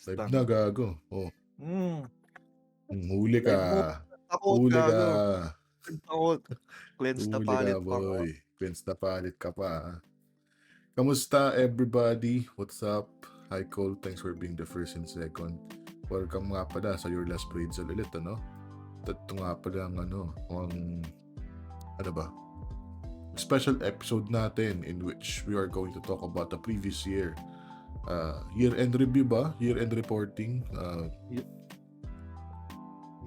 Live Basta. na, gago. Oh, Hmm, huli ka. live mo. Takot, Huli ka. gago. Takot. Cleanse na Huli ka, palit pa ako. boy. Cleanse na palit ka pa. Kamusta, everybody? What's up? Hi, Cole. Thanks for being the first and second. Welcome nga pala sa your last Braincell ulit, ano? Ito nga pala ang ano ba? Special episode natin in which we are going to talk about the previous year. Year-end review ba? Year-end reporting.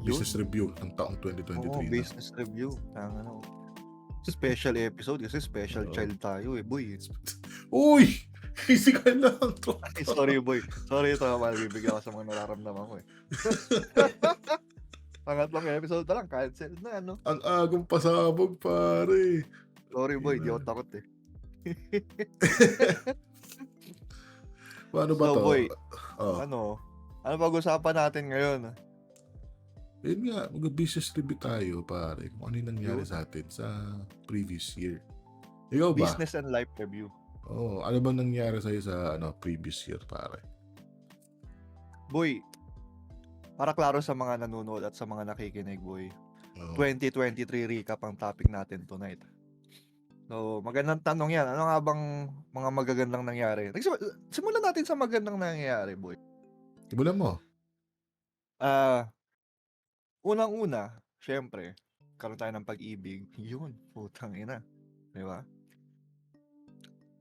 Business review ng taong 2023 Oo, na. business review. Ano, special episode kasi special child tayo boy. Uy! Easy ka lang. Ay, sorry boy. Sorry, ito bibigyan ko sa mga nararamdaman ko Pangatlong episode na lang, cancel na, ano? Ang agong pasabog, pare. Sorry boy, di ako takot Paano ba So to? boy, ano pag-usapan natin ngayon? Yun nga, mag-business review tayo, pare. Kung ano yung nangyari sa atin sa previous year. Ikaw ba? Business and life review. Ano bang nangyari sa'yo sa previous year, pare? Boy, para klaro sa mga nanonood at sa mga nakikinig, boy. 2023 recap ang topic natin tonight. So, magandang tanong yan. Ano nga bang mga magagandang nangyari? Simulan natin sa magandang nangyayari, boy. Simulan mo. Unang-una, syempre, karoon tayo ng pag-ibig. Yun, putang ina. Di ba?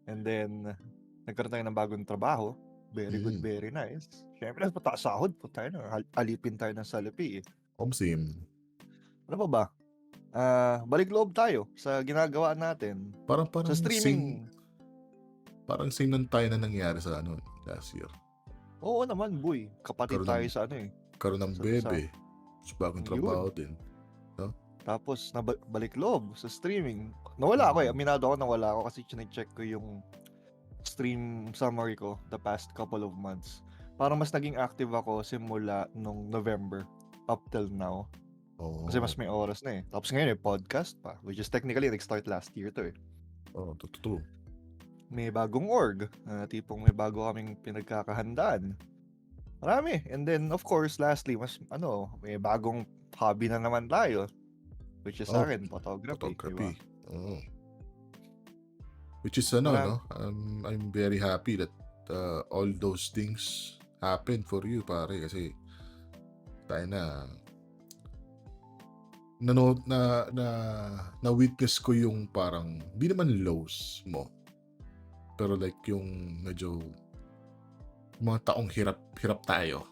And then, nagkaroon tayo ng bagong trabaho. Very good, very nice. Syempre, pataas sahod po tayo. Alipin tayo ng salapi Same. Ano pa ba? Balik loob tayo sa ginagawa natin. Parang sa streaming. Parang same lang tayo na nangyari sa last year. Oo naman, boy. Kapatid tayo sa Karoon ng bebe. Bagong trabaho din. No? Tapos, balik loob sa streaming. Nawala ako Aminado ako nawala ako kasi chinecheck ko yung stream summary ko the past couple of months. Parang mas naging active ako simula nung November up till now. Kasi mas may oras na Tapos ngayon podcast pa, which is technically nag-start last year to Totoo. May bagong org, tipong may bago kaming pinagkakahandaan. Marami. And then, of course, lastly, may bagong hobby na naman tayo. Which is sa akin, photography. Diba? Which is no? I'm very happy that all those things happen for you, pare. Kasi tayo na witness ko yung parang di naman lows mo, pero like yung medyo mga taong hirap tayo,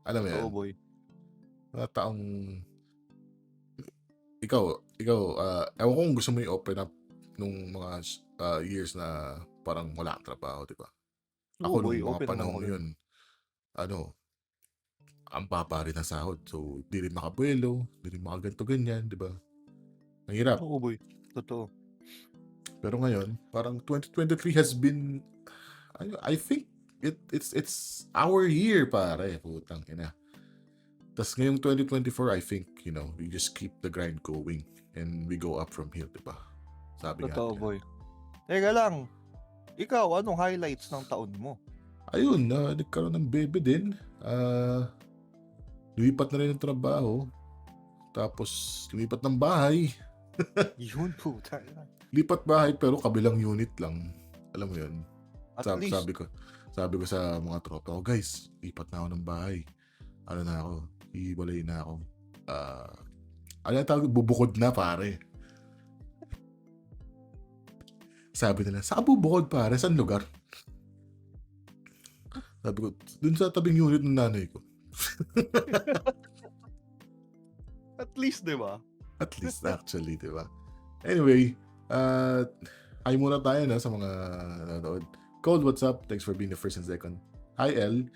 alam mo yan? Boy. Mga taong ikaw ewan ko kung gusto mo i-open up nung mga years na parang wala kang trabaho, di ba? Ako nung mga panahon yun, ang baba rin na sahod. So, di rin makabuelo, di rin makaganto ganyan, di ba? Ang hirap. Oo, boy. Totoo. Pero ngayon, parang 2023 has been, I think, it's our year, pare. Putang ina. Tapos ngayong 2024, I think, we just keep the grind going and we go up from here, di ba? Sabi nga. Totoo, boy. Teka lang. Ikaw, anong highlights ng taon mo? Ayun, nagkaroon ng bebe din. Lumipat na rin ng trabaho. Tapos, lumipat ng bahay. Yun, puta. Lipat bahay pero kabilang unit lang. Alam mo yun? Sabi ko sa mga tropa ko, guys, lipat na ako ng bahay. Iiwalay na ako. Bubukod na, pare. Sabi nila, saan bubukod, pare? Saan lugar? Sabi ko, dun sa tabing unit ng nanay ko. At least, di ba? At least, actually, di ba? Anyway, hi muna tayo sa mga nanonood. Cold, what's up? Thanks for being the first and second. Hi, El.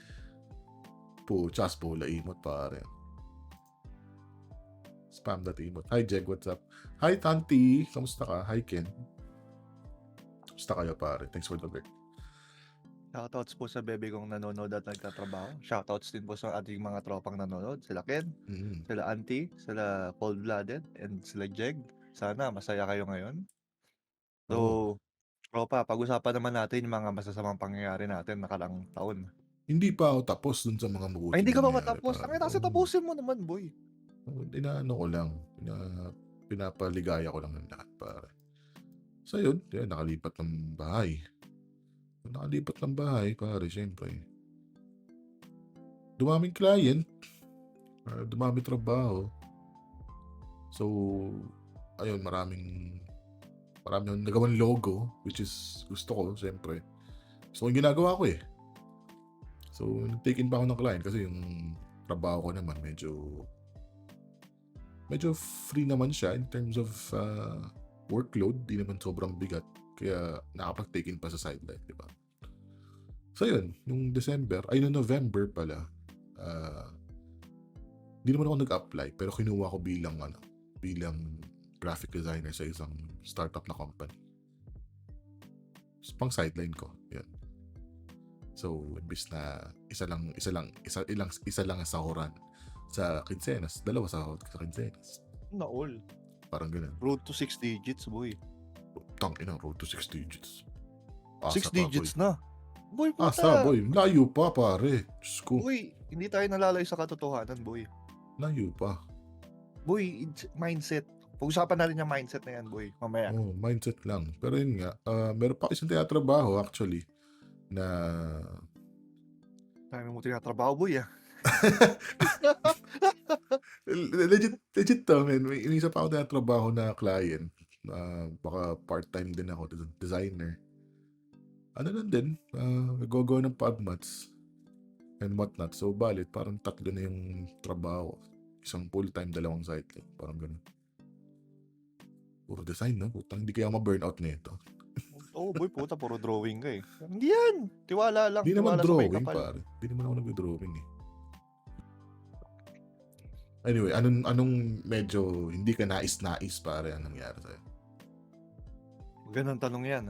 Chas po, laimot, pare. Spam that imot. Hi, Jeg, what's up? Hi, Tanti. Kamusta ka? Hi, Ken. Kamusta kayo, pare? Thanks for the break. Shoutouts po sa bebe kong nanonood at nagtatrabaho. Shoutouts din po sa ating mga tropang nanonood. Sila Ken, sila Auntie, sila Cold-Blooded, and sila Jeg. Sana masaya kayo ngayon. So, tropa, pag-usapan naman natin yung mga masasamang pangyayari natin nakaraang taon. Hindi pa ako tapos dun sa mga Ay, mabuting hindi ka pa nangyari, matapos. pare. Tangina, kasi tapusin mo naman, boy. Inaano ko lang, pinapaligaya ko lang ng lahat, pare. So yun, nakalipat ng bahay. Nakalipat ng bahay, pare, syempre. Dumaming client, dumaming trabaho. So, ayun, maraming akong nagawang logo, which is gusto ko, syempre. So, yung ginagawa ko eh. So, take in pa ako ng client kasi yung trabaho ko naman medyo free naman siya in terms of workload, di naman sobrang bigat. Kaya nakapag-take in pa sa sideline, di ba? So yun, nung November pala, di naman ako nag-apply, pero kinuha ko bilang graphic designer sa isang startup na company. Pang sideline ko, yun. So, imbis na isa lang ang sahuran sa quincenas, dalawa sahod sa quincenas. Na all. Parang ganun. Road to 6 digits, boy. Tangina, road to 6 digits. 6 digits na. Boy, Asa, puta. boy. Layo pa, pare. Diyos ko. Boy, hindi tayo nalalay sa katotohanan, boy. Layo pa. Boy, it's mindset. Pag-usapan natin yung mindset na yan, boy. Mamaya. Mindset lang. Pero yun nga, meron pa isang tinatrabaho actually na Dami mo tinatrabaho, boy, ah. legit to, man. May isa pa ako tinatrabaho na client. Baka part-time din ako, designer. Ano lang din, nag-go ng pagmats and whatnot. So, balit, parang 3 na yung trabaho. Isang full-time, 2 sideline. Parang ganun. Puro design, no? Putang, hindi kaya ma-burnout nito. Oo, boy, puta, puro drawing ka eh. Hindi yan. Tiwala lang. Hindi naman Tiwala sa may drawing, kapal. pare. Hindi naman ako nag-drawing eh. Anyway, anong medyo hindi ka nais-nais, pare, ang nangyari sa'yo? Ganun tanong yan.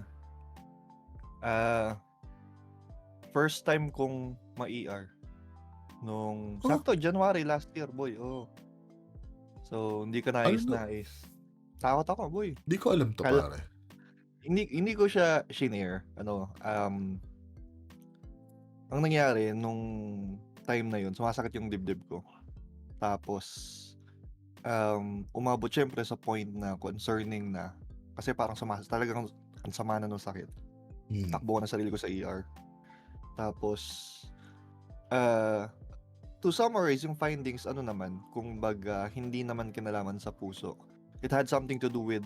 First time kong ma-ER. Nung, sakto, January last year, boy. Oh. So, hindi ka nais-nais. Takot ako, boy. Hindi ko alam to, pare. Hindi ko siya shinare. Ang nangyari nung time na yun, sumasakit yung dibdib ko. Tapos, umabot syempre sa point na concerning na. Kasi parang talagang ang sama na ng sakit. Takbo ko na sarili ko sa ER. Tapos, to summarize yung findings, kung baga, hindi naman kinalaman sa puso. It had something to do with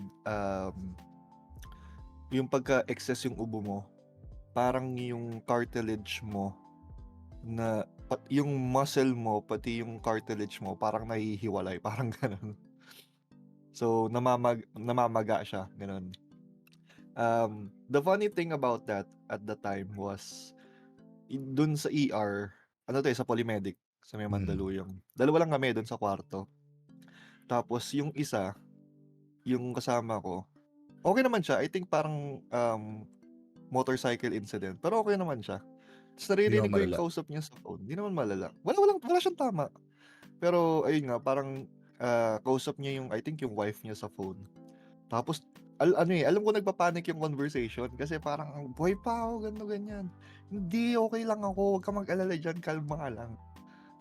yung pagka-excess yung ubo mo. Parang yung cartilage mo na yung muscle mo pati yung cartilage mo parang nahihiwalay, parang ganun. So namamaga siya, ganun. The funny thing about that at the time was dun sa ER, sa Polymedic sa may Mandaluyong. Dalawa lang kami dun sa kwarto. Tapos yung isa, yung kasama ko, okay naman siya. I think parang motorcycle incident. Pero okay naman siya. Tapos naririnig ko yung kausap niya sa phone. Hindi naman malala. Wala siyang tama. Pero ayun nga, parang kausap niya I think yung wife niya sa phone. Tapos, alam ko nagpapanik yung conversation kasi parang, buhay pa ako, ganyan. Hindi, okay lang ako. Huwag ka mag-alala dyan, kalma ka lang.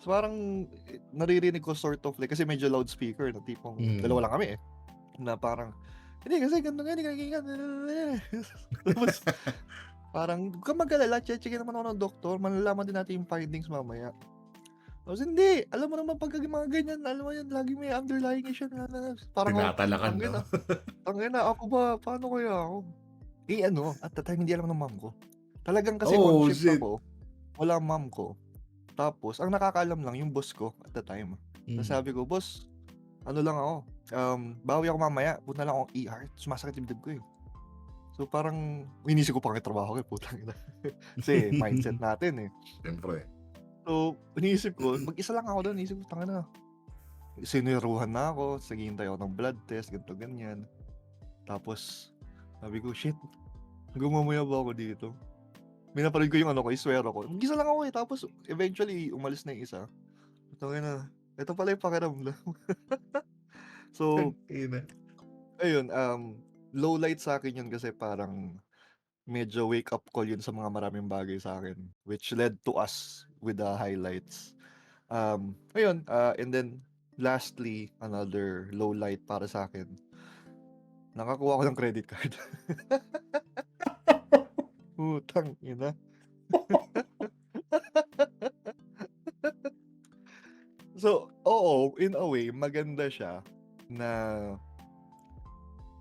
So parang naririnig ko sort of like, kasi medyo loudspeaker na tipong dalawa lang kami eh. Na parang, hindi kasi ganito nga, hindi ka Tapos, parang, huwag ka mag-alala, check naman ako ng doktor, malalaman din natin yung findings mamaya. Tapos hindi, alam mo naman pag mga ganyan, alam mo yan, lagi may underlying issue na. Parang tinatalakan, no? Tangina, ako ba, paano kaya ako? At the time, hindi alam ng mom ko. Talagang kasi on shift ako, wala mom ko. Tapos, ang nakakaalam lang yung boss ko at the time. Sabi ko, boss, lang ako, bawi ako mamaya, punta lang akong ER, sumasakit yung dibdib ko eh. So parang, inisip ko pang trabaho ko, putang ina. Kasi mindset natin eh. Siyempre. So, inisip ko, mag-isa lang ako doon, inisip ko, tangina. Siniruhan na ako, naghihintay ako ng blood test, ganito, ganyan. Tapos, sabi ko, shit, gumamaya ba ako dito? Minapanood ko yung iswero ko. Mag-isa lang ako eh, tapos eventually, umalis na yung isa. Tangina, ito pala yung pakiramdam. So, ayun, low light sa akin yun kasi parang medyo wake up call yun sa mga maraming bagay sa akin, which led to us with the highlights. Ayun, and then lastly, another low light para sa akin, nakakuha ko ng credit card. Putang ina. So, oo, in a way, maganda siya na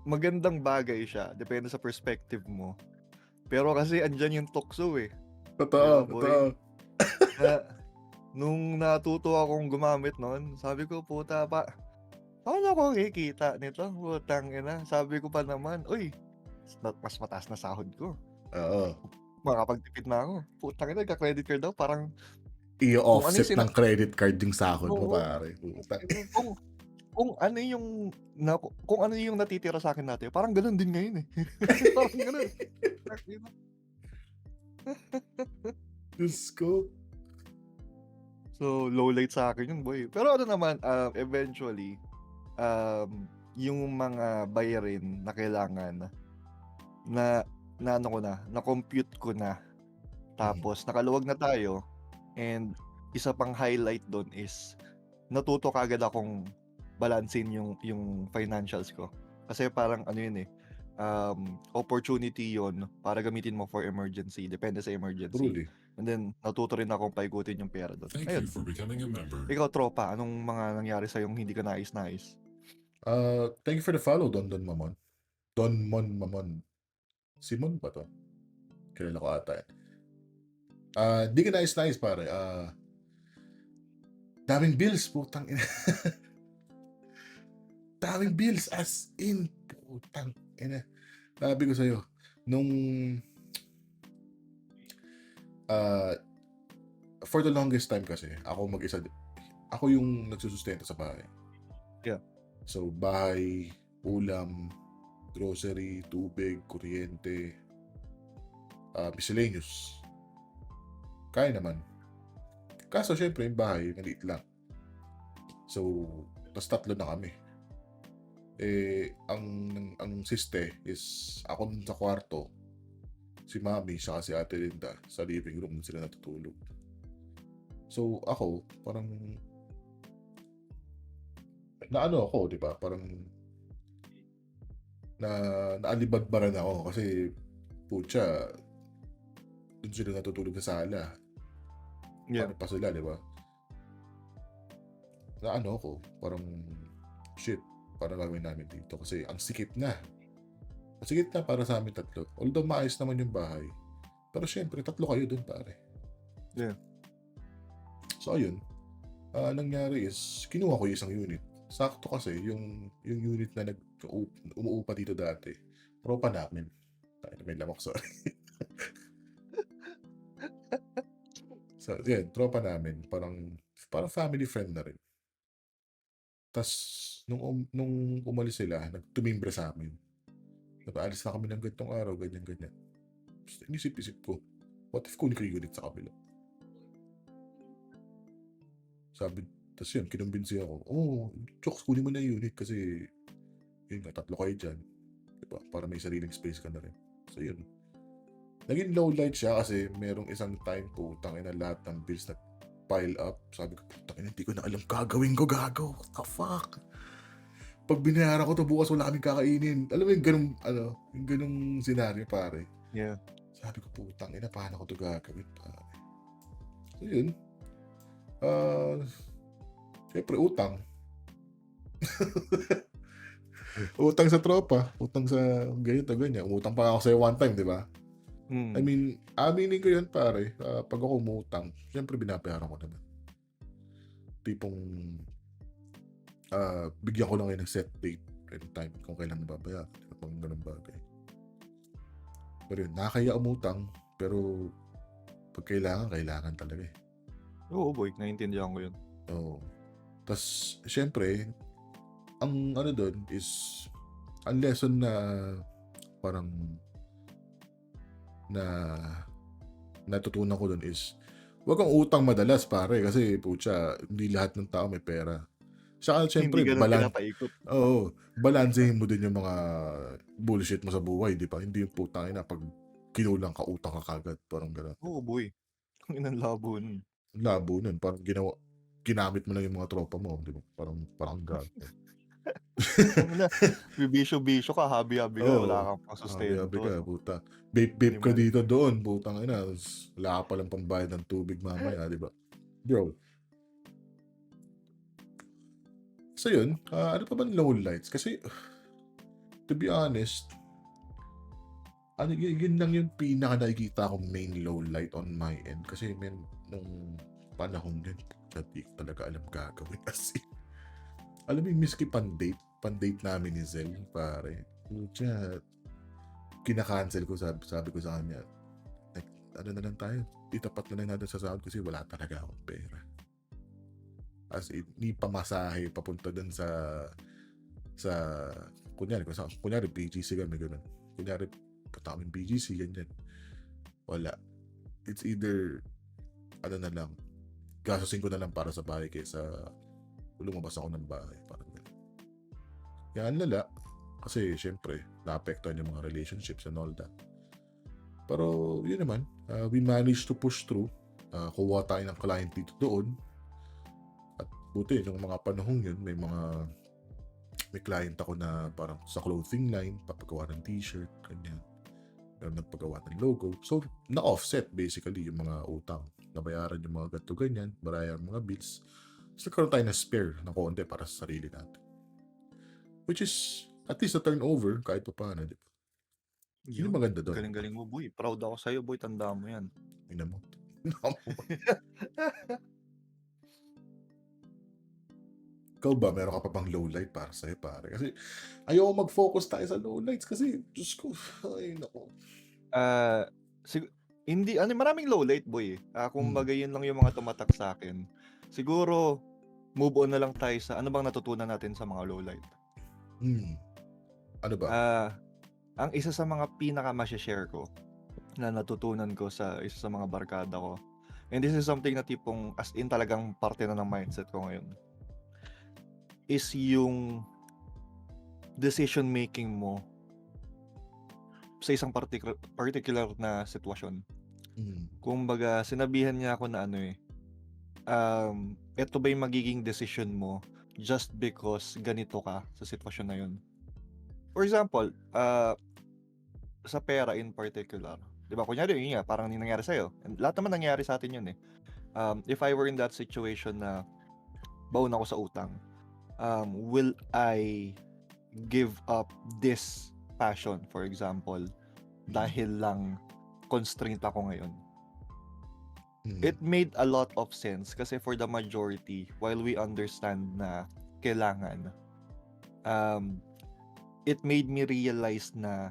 magandang bagay siya, depende sa perspective mo. Pero kasi andyan yung tukso eh, di ba Totoo, boy? totoo. Na, nung natuto akong gumamit nun, sabi ko, puta pa, paano ako kikita nito? Putang ina. Sabi ko pa naman, uy, mas mataas na sahod ko. Oo. Makakapagtipid na ako. Putang ina, nagka-credit card daw, parang kung ano yung I-offset ng credit card yung sahod mo, oo, pare. Putang. kung ano yung natitira sa akin dati, parang ganun din ngayon eh. Parang ganun. Diyos ko. So, low light sa akin yun, boy. Pero ano naman, eventually, yung mga bayarin na kailangan na ano ko na-compute ko na. Tapos, nakaluwag na tayo. And, isa pang highlight doon is, natuto kaagad akong balansin yung financials ko. Kasi parang ano yun eh, opportunity yon para gamitin mo for emergency. Depende sa emergency. Truly. And then, natuto rin akong paikutin yung pera doon. Ayun. for becoming a member. Ikaw, tropa, anong mga nangyari sa'yo hindi ka nais-nais? Thank you for the follow, Don Mamon. Don Mamon. Simon ba to? Kilala ko ata yan. Di ka nais-nais, pare. Daming bills, putang ina. Daming bills, as in, putang ina. Sabi ko sa'yo, nung for the longest time kasi, ako mag-isa, ako yung nagsusustento sa bahay. Yeah. So, bahay, ulam, grocery, tubig, kuryente, miscellaneous. Kaya naman. Kaso, syempre, yung bahay, maliit lang. So, tas 3 na kami. Ang siste is, ako sa kwarto, si Mami, saka si Ate Linda, sa living room sila natutulog. So, ako, parang, naano ako, di ba? Parang, naalibagbaran ako kasi, putya, dun sila natutulog sa sala. Yeah. Paano pa sila, di ba? Naano ako, parang, shit, parang gagawin namin dito kasi ang sikip na. Ang sikip na para sa amin 3. Although maayos naman yung bahay. Pero syempre, 3 kayo dun, pare. Yeah. So, ayun. Nangyari is, kinuha ko yung isang unit. Sakto kasi, yung unit na umuupa dito dati, tropa namin. May lamok, sorry. So, yun, tropa namin. Parang family friend na rin. Tapos, nung umalis sila, nagtumimbre sa amin. Nag-aalis na kami ng gantong araw, ganyan-ganyan. Tapos, inisip-isip ko, what if kunin ko yung unit sa kabila? Sabi, tapos yun, kinumbinsi ako, Chokes, kunin mo na yung unit kasi, yun nga, 3 kayo dyan. Diba? Para may sariling space ka na rin. So, yun. Naging low light siya kasi merong isang time po, tangin na lahat ng bills na pile up. Sabi ko, tangin, hindi ko na alam gagawin ko, gago. What the fuck? Pag binayaran ko to bukas, wala kaming kakainin. Alam mo yung ganung senaryo, pare. Yeah. Sabi ko, putang ina, paano ko to gagawin, pare? So, yun. Siyempre, utang. Utang sa tropa. Utang sa ganito, ganyan. Umutang pa ako sa'yo one time, di ba? I mean, aminin ko yun, pare. Pag ako umutang, siyempre binabayaran ko naman. Tipong, bigyan ko lang kayo ng set date and time kung kailan nababayaran. Pag ganun bagay. Pero yun, nakakaya umutang, pero pag kailangan talaga eh. Oo, boy. Naiintindihan ko yun. Oo. Tapos, syempre, ang ano doon is, ang lesson na parang na natutunan ko doon is, huwag kang utang madalas, pare, kasi putya, hindi lahat ng tao may pera. Saka, syempre, Hindi ganun pinapaikot. balansehin mo din yung mga bullshit mo sa buhay, di ba? Hindi yung putang ina pag kinulang ka, utang ka kagad. Parang gano'n. Oo, boy. Ang inang labo nun. Labo nun. Parang ginamit mo lang yung mga tropa mo. Di ba? Parang gago. Ang ina, bibisyo-bisyo ka, habi-habi ka, wala Oo. kang Habi-habi pang-sustento, ka, no? puta. Vape-vape ka Minimal. dito doon, putang ina. Tapos wala ka palang pambayad ng tubig mamaya, di ba? Bro. So yun, ano pa bang lowlights? Kasi, to be honest, yun lang yung pinaka nakikita kong main lowlight on my end. Kasi nung panahon yun, hindi ko talaga alam gagawin. As in, alam mo yung miski pan-date namin ni Zel, pare. Pucha, kinakancel ko, sabi ko sa kanya, like, ano na lang tayo, itapat na lang natin sa sahod kasi wala talaga akong pera. As in, ni pamasahe papunta dun sa kunyari BGC kami, gano'n. Kunyari, punta kami BGC, ganyan. Wala. It's either, ano na lang, gastusin ko na lang para sa bahay kaysa lumabas ako ng bahay. Parang gano'n. Kaya ang lala, kasi syempre, naapektuhan yung mga relationships and all that. Pero yun naman, we managed to push through. Kuha tayo ng client dito doon. At buti, yung mga panahong yun, may client ako na parang sa clothing line, papagawa ng t-shirt, ganyan. Nagpagawa ng logo. So, na-offset basically yung mga utang. Nabayaran yung mga ganito ganyan, barayan yung mga bills. So, nagkaroon tayo ng spare na konti para sa sarili natin. Which is, at least a turnover, kahit pa paano, di ba? Yun yung maganda doon. Galing-galing mo, boy. Proud ako sa'yo, boy. Tandaan mo yan. Ina mo. Ikaw ba, meron ka pa bang lowlight para sa'yo, pare? Kasi ayoko mag-focus tayo sa lowlights kasi, Diyos ko, ay nako. Hindi, maraming lowlight, boy. Kumbaga yun lang yung mga tumatak sa akin. Siguro, move on na lang tayo sa ano bang natutunan natin sa mga lowlight. Ano ba? Ang isa sa mga pinaka-share ko na natutunan ko sa isa sa mga barkada ko, and this is something na tipong as in talagang parte na ng mindset ko ngayon, is yung decision making mo sa isang particular na sitwasyon. Kumbaga, sinabihan niya ako na eto ba yung magiging decision mo just because ganito ka sa sitwasyon na yun. For example, sa pera in particular, di ba, kunyari yun nga, parang nangyari sa'yo, and lahat naman nangyari sa atin yun eh. If I were in that situation na baon ako sa utang, will I give up this passion, for example, dahil lang constraint ako ngayon? It made a lot of sense kasi for the majority, while we understand na kailangan, it made me realize na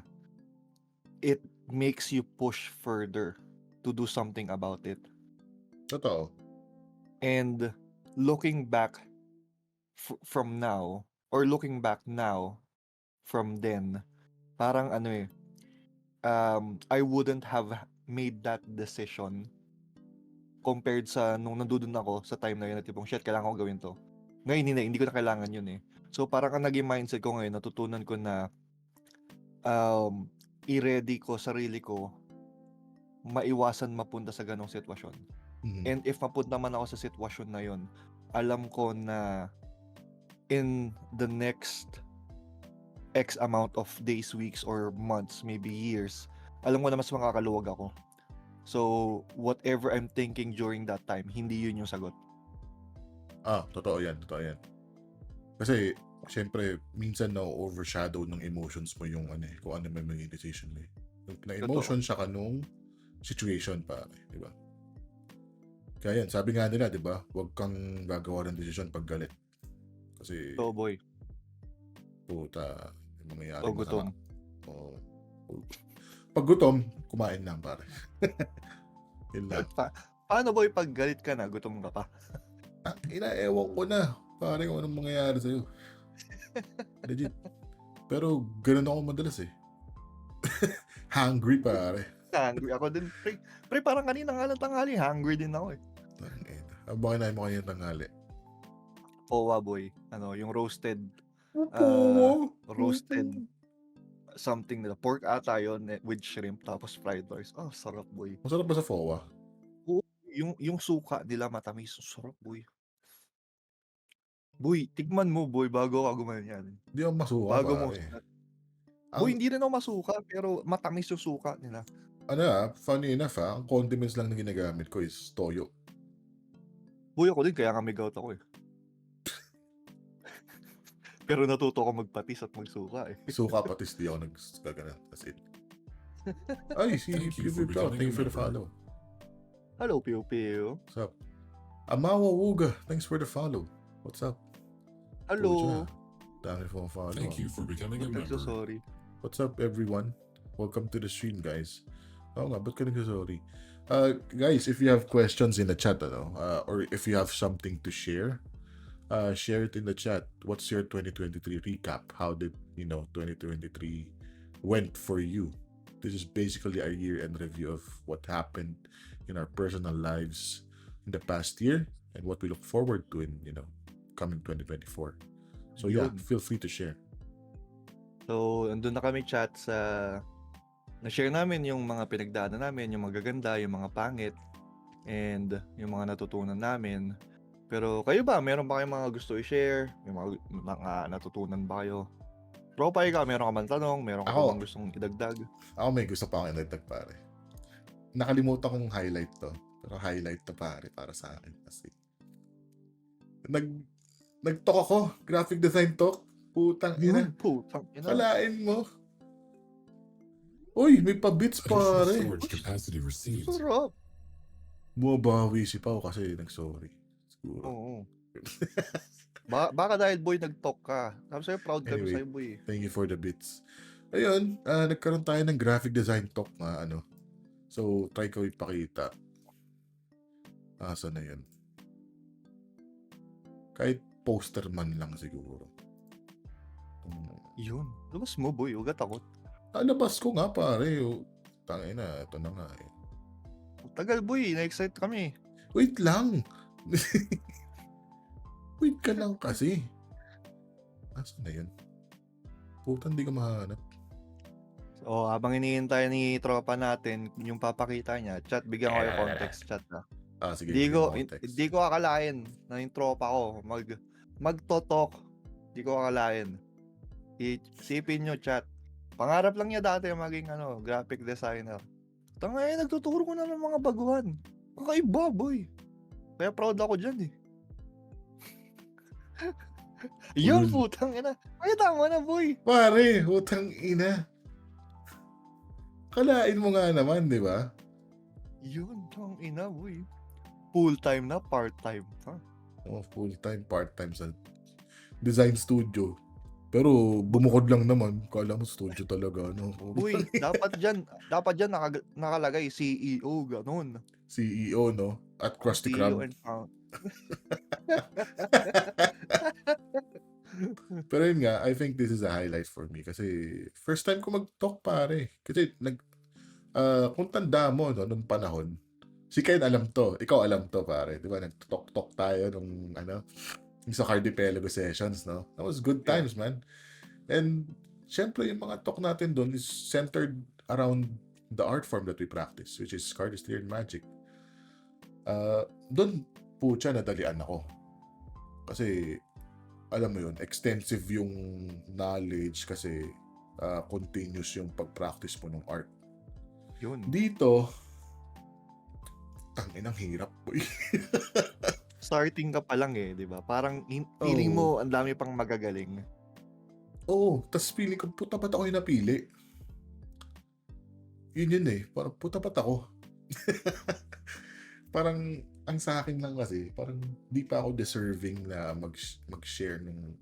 it makes you push further to do something about it. Totoo. And looking back from now, or looking back now from then, parang I wouldn't have made that decision compared sa nung nandun ako sa time na yun na tipong shit, kailangan ko gawin to. Ngayon hindi ko na kailangan yun eh. So parang ang naging mindset ko ngayon, natutunan ko na i-ready ko sarili ko maiwasan mapunta sa ganong sitwasyon. And if mapunta man ako sa sitwasyon na yun, alam ko na in the next X amount of days, weeks, or months, maybe years, alam ko na mas makakaluwag ako. So, whatever I'm thinking during that time, hindi yun yung sagot. Totoo yan. Kasi, syempre, minsan na-overshadow ng emotions mo yung kung ano may mga decision mo. Na emotion siya kanong situation pa, di ba? Kaya yan, sabi nga nila, di ba, huwag kang gagawa ng decision pag galit. Kasi, boy. Puta, yung mangyayari Gutom. Pag gutom, kumain lang, pare. Yun lang. Paano boy, pag galit ka na, gutom ka pa? Ewan ko na, pare, kung anong mangyayari sa'yo. Legit. Pero, ganun ako madalas eh. Hungry, pare. Hungry ako din. Pre, parang kanina nga lang tanghali, hungry din ako eh. Bakit na mo kanina tanghali? Powa boy. Yung roasted something nila. Pork ata yun with shrimp tapos fried rice. Oh, sarap boy. Masarap ba sa FOA? Oo, yung suka nila matamis. Sarap boy. Boy, tikman mo boy bago ka gumanyan. Hindi ako masuka, Bago mo pare. Boy, Ang, hindi rin ako masuka pero matamis yung suka nila. funny enough ang condiments lang na ginagamit ko is toyo. Boy, ako din kaya nga may gout ako eh. Pero natuto ako magpatis at magsuka eh. Suka patis di ako nagkagana. That's it. Ay, si Thank you Piu for Piu Piu. becoming Thank a you for the member. follow. Hello, Piu Piu. What's up? Amawa Wuga. Thanks for the follow. What's up? Hello. Dami po follow. Thank you for becoming a I'm so member. sorry. What's up, everyone? Welcome to the stream, guys. Oo nga, ba't ka nagsasorry? Guys, if you have questions in the chat, or if you have something to share, share it in the chat. What's your 2023 recap? How did, 2023 went for you? This is basically a year-end review of what happened in our personal lives in the past year and what we look forward to in, coming 2024. So yeah, Yun. feel free to share. So, andun na kami chat sa na-share namin yung mga pinagdaanan namin, yung magaganda, yung mga pangit, and yung mga natutunan namin. Pero kayo ba, meron ba kayong mga gusto i-share? May mga natutunan ba kayo? Tropa, ikaw, meron ka man tanong? Meron ka Ako- pa bang gustong idagdag? Ako may gusto pa akong inagdag, pare. Nakalimutan kong highlight to. Pero highlight to, pare, para sa akin. Kasi nag-talk ako. Graphic design talk. Putang ina. Yun, putang ina. Kalain mo. Uy, may pa-bits, Additional pare. storage capacity received. Sarap. Bumabawi si Pao kasi nag-sorry. Siguro. Oo. Baka dahil boy nag-talk ka. Sabi sa'yo, proud kami Anyway. sa'yo boy. Thank you for the bits. Ayun, nagkaroon tayo ng graphic design talk na So, try ko ipakita. Saan na yun? Kahit poster man lang siguro. Yun. Labas mo boy, huwag ka takot. Alabas ko nga, pare. Tangina, ito na nga eh. Tagal boy, na-excite kami. Wait lang. Wait ka lang kasi. Saan na yun? Putan, di ka mahanap. So, habang hinihintay ni tropa natin yung papakita niya, chat, bigyan ko kayo context chat na. Sige. Hindi bigyan ko, mo context. hindi ko akalain na yung tropa ko magtotok. Hindi ko akalain. Isipin nyo, chat. Pangarap lang niya dati maging graphic designer. Tangay, nagtuturo ko na ng mga baguhan. Kakaiba, boy. Kaya proud ako dyan eh. Yun, Cool. putang ina. Ay, tama na, boy. Pare, utang ina. Kalain mo nga naman, di ba? Yun, tang ina, boy. Full-time na, part-time. Huh? Full-time, part-time sa design studio. Pero bumukod lang naman. Kala mo studio talaga, no? Boy, dapat dyan nakalagay CEO, ganun. CEO, no? At Krusty CEO Krab. and pound. Pero yun nga, I think this is a highlight for me. Kasi first time ko mag-talk, pare. Kasi kung tanda mo, no, nung panahon, si Ken alam to. Ikaw alam to, pare. Di ba? Nag-talk tayo nung, yung sa Cardipelago sessions, no? That was good times, man. And, syempre, yung mga talk natin doon is centered around the art form that we practice, which is cardistry and magic. Doon, pucha, nadalian ako. Kasi, alam mo yun, extensive yung knowledge kasi continuous yung pag-practice mo ng art. Yun. Dito, ang hirap, boy. Starting ka pa lang eh, di ba? Parang feeling mo ang dami pang magagaling. Oo, tas feeling ko, puta ba't ako yung napili? Yun eh, parang puta ba't ako? Parang, ang sa akin lang kasi, parang di pa ako deserving na mag-share ng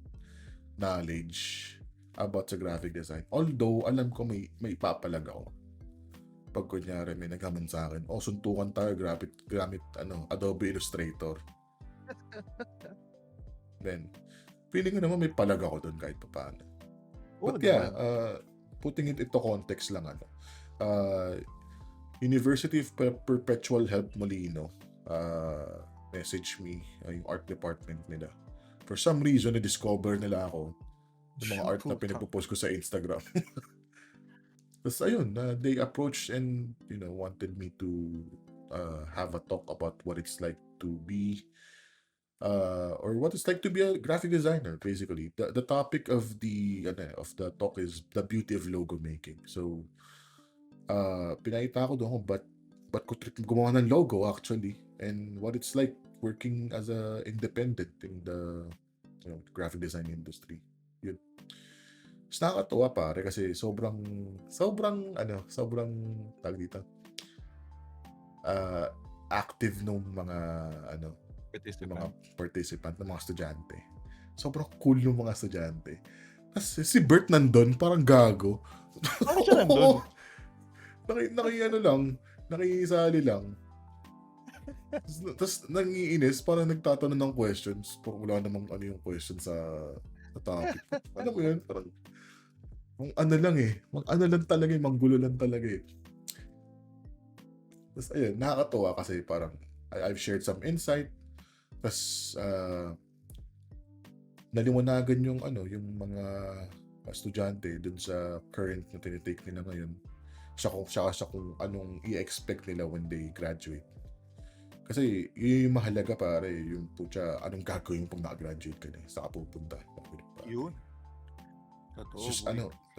knowledge about sa graphic design. Although, alam ko may ipapalag ako. Pag kunyari may naghaman sa akin, suntukan tayo gamit Adobe Illustrator. Then, feeling ko naman may palag ako doon kahit pa paano. But yeah, putting it into context lang University of Perpetual Help Molino message me yung art department nila. For some reason, na-discover nila ako yung mga art na pinagpo-post ko sa Instagram. Tapos ayun, they approached and wanted me to have a talk about what it's like to be or what it's like to be a graphic designer. Basically, the topic of the talk is the beauty of logo making. So pinakita ko doon kung ba't ko trip gumawa ng logo actually, and what it's like working as a independent in the graphic design industry. Yun. Mas nakakatuwa pare kasi sobrang tawag dito, uh, active nung mga yung mga participant, ng mga estudyante. Sobrang cool ng mga estudyante. Tapos si Bert nandun, parang gago. Bakit siya nandun? Nakisali lang. Tapos nangiinis, parang nagtatanong ng questions. Parang wala namang yung question sa topic. Alam mo yun? Parang manggulo lang talaga eh. Tapos ayun, nakakatuwa kasi parang I've shared some insight. Tapos naliwanagan yung mga estudyante dun sa current na tinitake nila ngayon. Siya kung anong i-expect nila when they graduate. Kasi yun yung mahalaga pare, yung anong gagawin pag naka-graduate ka na, saan ka pupunta. Yun. Totoo. Just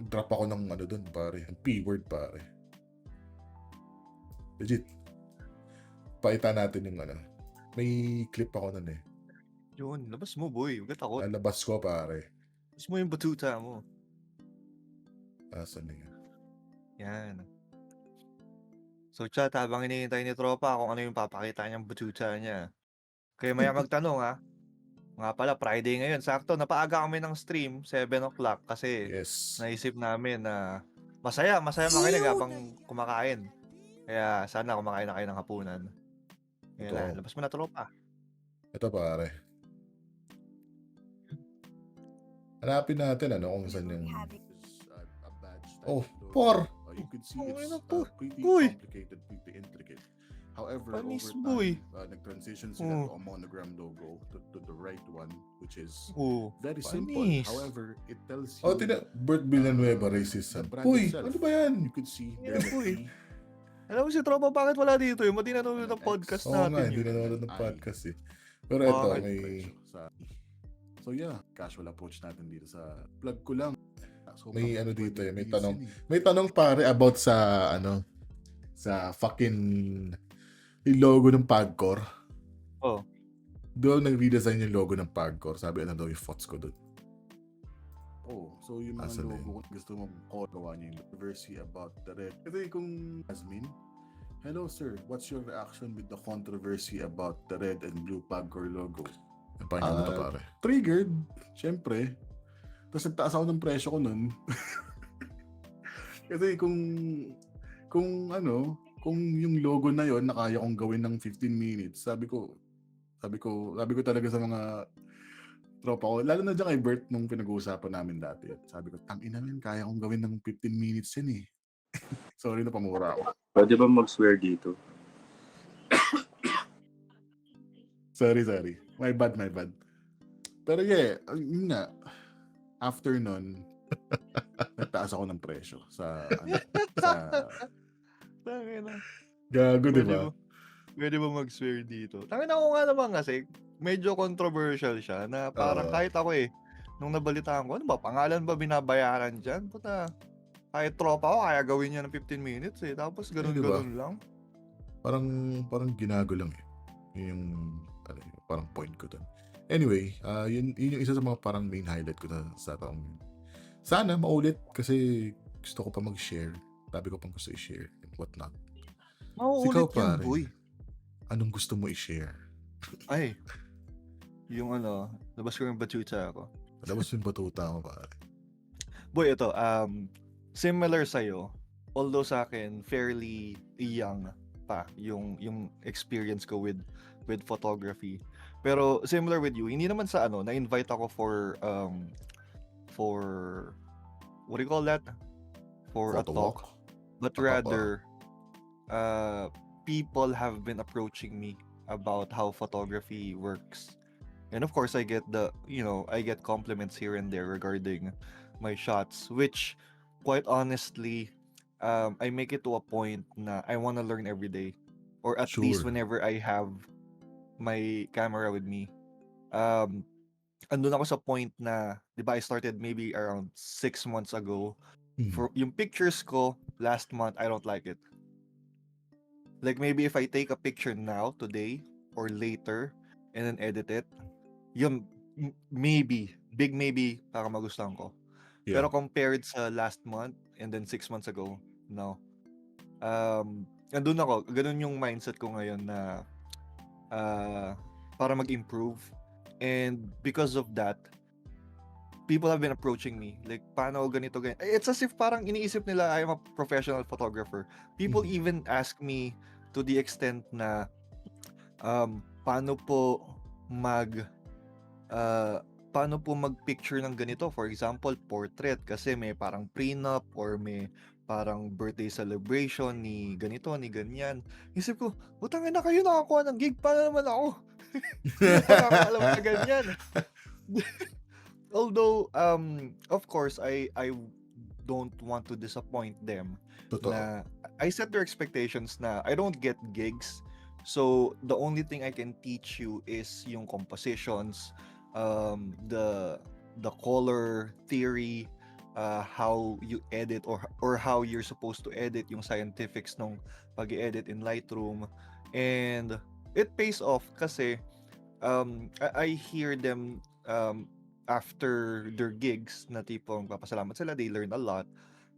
drop ako ng dun pare, ang P-word pare. Legit. Paita natin yung may clip ako nun eh. Yun, labas mo boy, huwag ka takot. Lalabas ko pare. Labas mo yung batuta mo. Asan na yan? Yan. So chat, habang hinihintay ni tropa kung ano yung papakita niyang batuta niya. Kaya maya magtanong ha. Nga pala, Friday ngayon. Sakto, napaaga kami ng stream, 7 o'clock. Kasi Yes. naisip namin na masaya makinig habang kumakain. Kaya sana kumakain na kayo ng hapunan. Ngayon na, labas mo na tropa. Ito pare. Hanapin natin kung saan yung oh, por! You can see it's pretty complicated, pretty intricate. However, Panis, over time, nag-transition sila to a monogram logo to the right one, which is very simple. However, it tells you... Bert Villanueva, racist. Uy, ano ba yan? You could see there's a T. Alam mo si tropa, bakit wala dito? Yung mati nanonood ng podcast natin. Oo nga, hindi nanonood ng podcast eh. Pero ito, So yeah, casual approach natin dito sa plug ko lang. May dito eh, may tanong pare about sa sa fucking yung logo ng Pagcor. Oh. Doon nag-redesign yung logo ng Pagcor. Sabi daw yung thoughts ko doon. So yung mga logo, gusto mo gawa niya yung controversy about the red. Kasi kung Asmin, hello sir, what's your reaction with the controversy about the red and blue Pagcor logo? Paano to pare? Triggered, syempre. Tapos nagtaas ako ng presyo ko nun. Kasi kung yung logo na yon nakaya kong gawin ng 15 minutes, sabi ko talaga sa mga tropa ko, lalo na dyan kay Bert nung pinag-uusapan namin dati. Sabi ko, tangina namin, kaya kong gawin ng 15 minutes yan eh. Sorry na pamura ako. Pwede ba mag-swear dito? Sorry. My bad. Pero yeah, yun nga. After nun, nagtaas ako ng presyo sa gago, di ba? Pwede ba mag-swear dito? Tangina ko nga naman kasi, medyo controversial siya na parang kahit ako nung nabalitaan ko, ano ba, pangalan ba binabayaran dyan? Puta, kahit tropa ko, kaya gawin niya ng 15 minutes eh. Tapos ganun lang. Parang ginago lang eh. Yung parang point ko dun. Anyway, yun yung isa sa mga parang main highlight ko sa taong yun. Sana maulit kasi gusto ko pa mag-share. Sabi ko pang gusto i-share and whatnot. Mauulit yan, boy. Anong gusto mo i-share? Ay, yung labas ko yung batuta ako. Labas yung batuta mo, pare. Boy, ito, similar sa'yo, although sa akin, fairly young pa yung experience ko with photography. Pero similar with you, hindi naman sa na-invite ako for what do you call that? For Photo a talk. walk? But rather, people have been approaching me about how photography works. And of course, I get I get compliments here and there regarding my shots, which quite honestly I make it to a point na I wanna learn every day. Or at least Sure. whenever I have my camera with me. Um, andun ako sa point na, di ba I started maybe around 6 months ago. Mhm. For yung pictures ko last month, I don't like it. Like maybe if I take a picture now, today, or later, and then edit it, yun, maybe, big maybe, para magustuhan ko. Yeah. Pero compared sa last month, and then 6 months ago, no. Andun ako, ganun yung mindset ko ngayon na para mag-improve. And because of that, people have been approaching me. Like, paano ganito, ganito. It's as if parang iniisip nila I'm a professional photographer. People Mhm. even ask me to the extent na, paano po mag, paano po mag-picture ng ganito? For example, portrait. Kasi may parang prenup or may parang birthday celebration ni ganito, ni ganyan. Isip ko, utangin na kayo nakakuha ng gig. Paano naman ako? Hindi ko pa nakakaalam na ganyan. Although, of course, I don't want to disappoint them. Totoo. Na I set their expectations na I don't get gigs. So the only thing I can teach you is yung compositions, the color theory, how you edit or how you're supposed to edit, yung scientifics nung pag-edit in Lightroom. And it pays off kasi I hear them after their gigs na tipong papasalamat sila, they learn a lot.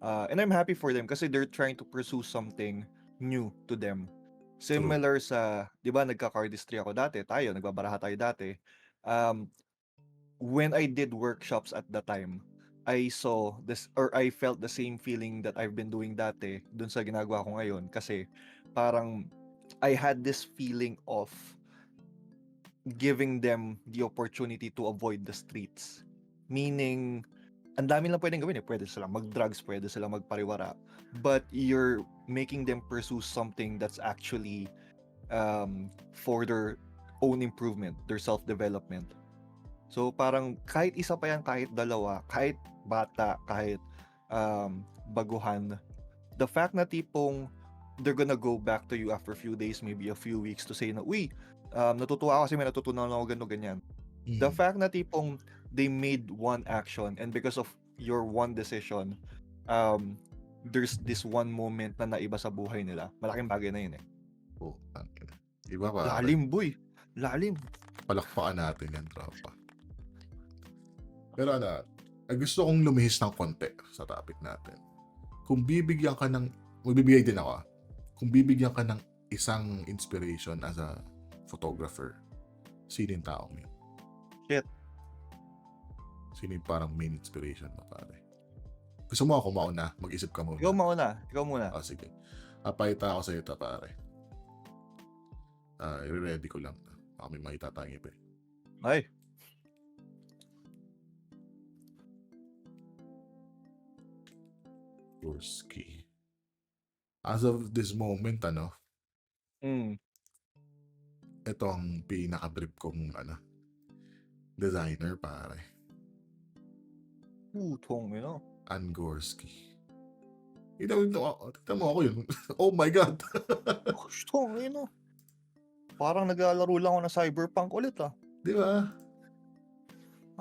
And I'm happy for them kasi they're trying to pursue something new to them. True. Similar sa, di ba, nagka-cardistry ako dati, nagbabaraha tayo dati. Um, when I did workshops at the time, I saw this or I felt the same feeling that I've been doing dati dun sa ginagawa ko ngayon kasi parang I had this feeling of giving them the opportunity to avoid the streets. Meaning, ang dami lang pwedeng gawin eh. Pwede silang mag-drugs, pwede silang magpariwara. But you're making them pursue something that's actually for their own improvement, their self-development. So parang kahit isa pa yan, kahit dalawa, kahit bata, kahit baguhan, the fact na tipong they're gonna go back to you after a few days, maybe a few weeks to say na, uy, natutuwa ako kasi may natutunan ako ganito, ganyan. The Mhm. fact na tipong they made one action and because of your one decision, there's this one moment na naiba sa buhay nila. Malaking bagay na yun eh. Putangina. Iba pare. Lalim, boy. Lalim. Palakpakan natin yan, tropa. Pero gusto kong lumihis ng konti sa topic natin. Kung bibigyan ka ng, magbibigay din ako kung bibigyan ka ng isang inspiration as a photographer, sino yung taong yun? Shit. Sino yung parang main inspiration mo, pare? Gusto mo ako mauna? Mag-isip ka muna. Ikaw mauna. Ikaw muna. Sige. Papayita ako sa ito, pare. I-ready ko lang. Baka may makita tayong iba. Ay. Gorski. As of this moment, ito ang pinaka-brief kong designer, pare. Putong, you know. Angorski. Tignan mo ako yun. Oh my God. Putong, you know. Parang naglalaro lang ako ng cyberpunk ulit ah. Di ba?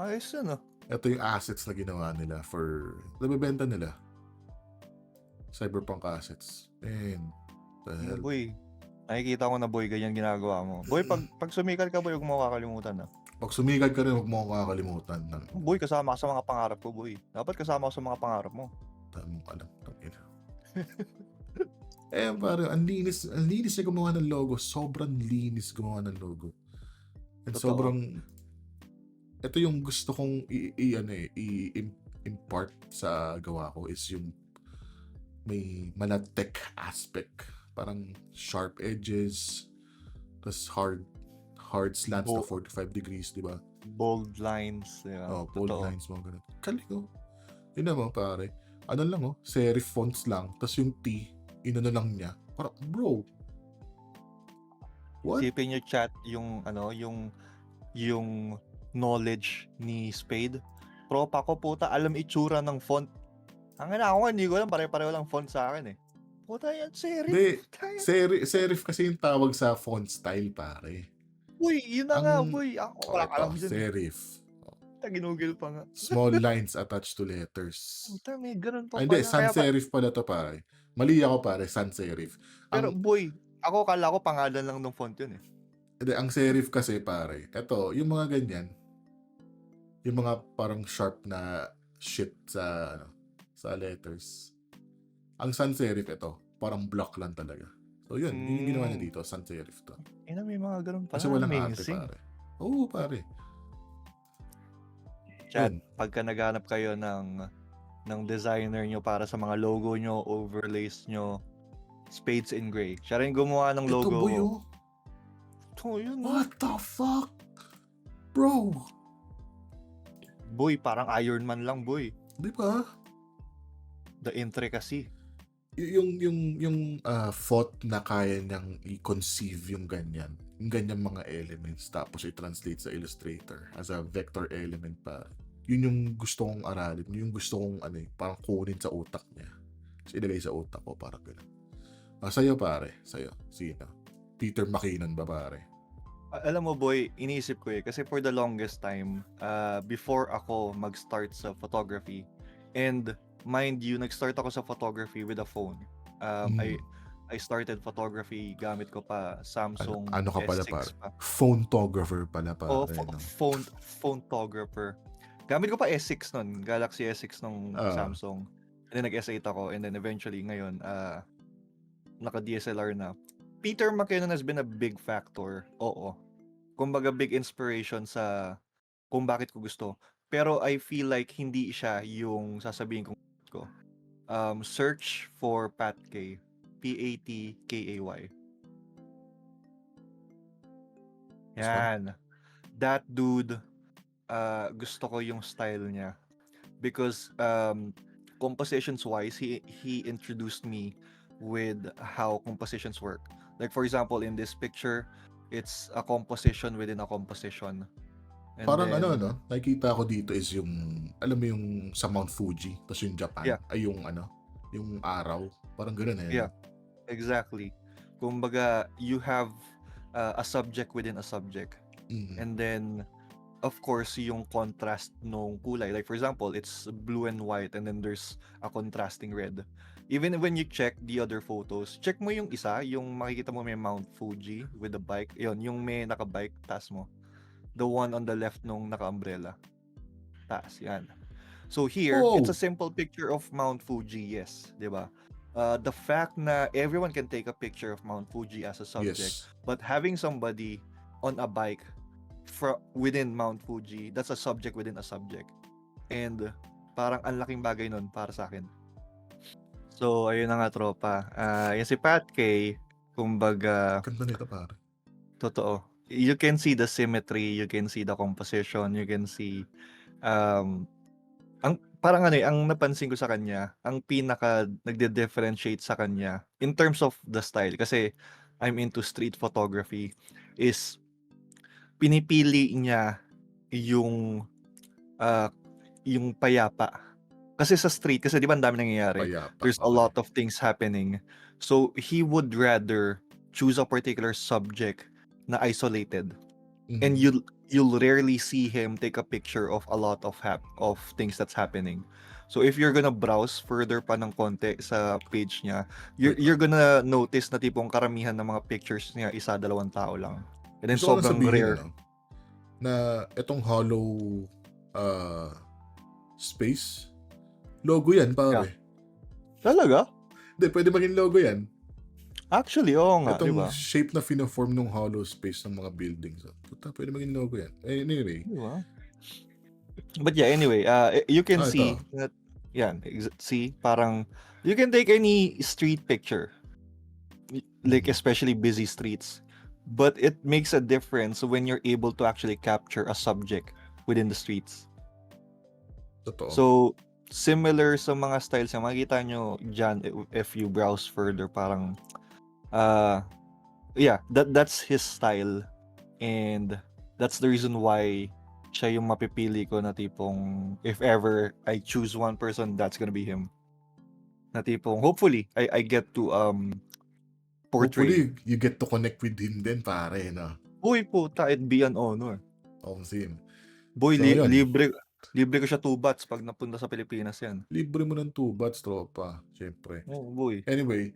Ayos yun ah. Ito yung assets na ginawa nila for, nabibenta nila. Cyberpunk assets. And, the hell? Boy, nakikita ko na boy, ganyan ginagawa mo. Boy, pag sumikat ka boy, huwag mo kakalimutan na. Pag sumikat ka rin, huwag mo kakalimutan. Boy, kasama ka sa mga pangarap ko boy. Dapat kasama ko sa mga pangarap mo. Tanong ka lang. Parang ang linis na gumawa ng logo. Sobrang linis gumawa ng logo. And Totoo. sobrang, ito yung gusto kong i-impart sa gawa ko is yung may malatek aspect. Parang sharp edges, tas hard slants na 45 degrees, di ba? Bold lines. Yeah, bold lines mo, ganun. Kaling, yun naman, pare. Ano lang, serif fonts lang, tas yung T, inano lang niya. Parang, bro, what? Isipin nyo chat yung knowledge ni Spade. Tropa ko puta, alam itsura ng font. Ang ina ako, hindi ko alam, pare-pareho lang font sa akin eh. Puta yan, serif. Hindi, Puta yan. serif kasi yung tawag sa font style, pare. Uy, yun na nga, Ang, boy. Ako, oh, wala ito, ka alam dyan eh. serif. Ginugil pa nga. Small lines attached to letters. Puta, may ganun pa Ay, hindi, pala. sans serif pala to, pare. Mali ako, pare, sans serif. Pero Ang, boy, ako kala ko pangalan lang ng font yun eh. hindi, ang serif kasi, pare, ito, yung mga ganyan, yung mga parang sharp na shit sa, sa letters. Ang sans serif, ito, parang block lang talaga. So, yun, yun yung ginawa niya dito, sans serif to. Ina, may mga ganun pala. Kasi walang arte, Amazing. pare. Oo, pare. Chat, Yun. pagka naghanap kayo ng designer nyo para sa mga logo nyo, overlays nyo, Spades in Gray. Siya rin gumawa ng Ito, logo boy, ko. oh. Ito, yun. What the fuck? Bro, Boy, parang Iron Man lang, boy. di ba? The intricacy. Yung font na kaya niyang i-conceive yung ganyan mga elements tapos i-translate sa Illustrator as a vector element pa. Yun yung gusto kong aralin, yun yung gusto kong parang kunin sa utak niya. So, ilagay sa utak ko, parang gano'n. Sa'yo, pare. Sa'yo. Sino? Peter McKinnon ba, pare? Alam mo, boy, iniisip ko eh. Kasi for the longest time, before ako mag-start sa photography, and mind you, nag-start ako sa photography with a phone. I started photography, gamit ko pa Samsung Ano ka pala, S6 pare? pa. Photographer pala, pare. Oh, no? photographer. Gamit ko pa S6 nun, Galaxy S6 nung Ah. Samsung. And then nag-S8 ako, and then eventually ngayon, naka-DSLR na. Peter McKinnon has been a big factor. Oo. Kumbaga big inspiration sa kung bakit ko gusto. Pero I feel like hindi siya yung sasabihin ko. Search for Pat K. Patkay. Yan. That dude, gusto ko yung style niya. Because compositions wise, he introduced me with how compositions work. Like for example, in this picture, it's a composition within a composition. And Parang then, nakikita ko dito is yung, alam mo yung sa Mount Fuji, tapos yung Japan, Yeah. ay yung yung araw, parang gano'n eh. Yeah. Exactly. Kumbaga, you have a subject within a subject. Mhm. And then, of course, yung contrast nung kulay. Like for example, it's blue and white and then there's a contrasting red. Even when you check the other photos, check mo yung isa, yung makikita mo may Mount Fuji with the bike. Yun, yung may naka-bike, taas mo. The one on the left nung naka-umbrella. Taas, yan. So here, it's a simple picture of Mount Fuji, yes. Diba? The fact na everyone can take a picture of Mount Fuji as a subject, Yes. but having somebody on a bike within Mount Fuji, that's a subject within a subject. And parang ang laking bagay nun para sa akin. So, ayun na nga tropa. Yan si Pat K, kumbaga, Ganda nito, pare. totoo. You can see the symmetry, you can see the composition, you can see ang parang ang napansin ko sa kanya, ang pinaka nagde-differentiate sa kanya in terms of the style kasi I'm into street photography is pinipili niya yung payapa. Kasi sa street, kasi di ba ang dami nangyayari? Payapa. There's a lot of things happening. So, he would rather choose a particular subject na isolated. Mhm. And you'll rarely see him take a picture of a lot of things that's happening. So if you're gonna browse further pa ng konti sa page niya, you're gonna notice na tipong karamihan ng mga pictures niya isa, dalawang tao lang. And then Gusto ko lang sobrang sabihin, rare. na itong hollow space, logo yan, pare. Talaga? Hindi, pwede maging logo yan. Actually, oo nga, di Itong ba? shape na fina-form ng hollow space ng mga buildings. Puta, pwede maging logo yan. Anyway. Di ba? But yeah, anyway, you can see ito. that, yan, see, parang, you can take any street picture, like especially busy streets, but it makes a difference when you're able to actually capture a subject within the streets. Totoo. So, similar sa mga styles na makikita nyo dyan if you browse further, parang, yeah, that's his style, and that's the reason why siya yung mapipili ko na tipong if ever I choose one person, that's gonna be him. Na tipong, hopefully, I get to portray. Hopefully, you get to connect with him din, pare, no? Uy, puta, it'd be an honor. Sim. Boy, So, yun. libre ko siya 2 bats pag napunta sa Pilipinas yan. Libre mo ng 2 bats, tropa. Siyempre. Oh, boy. Anyway,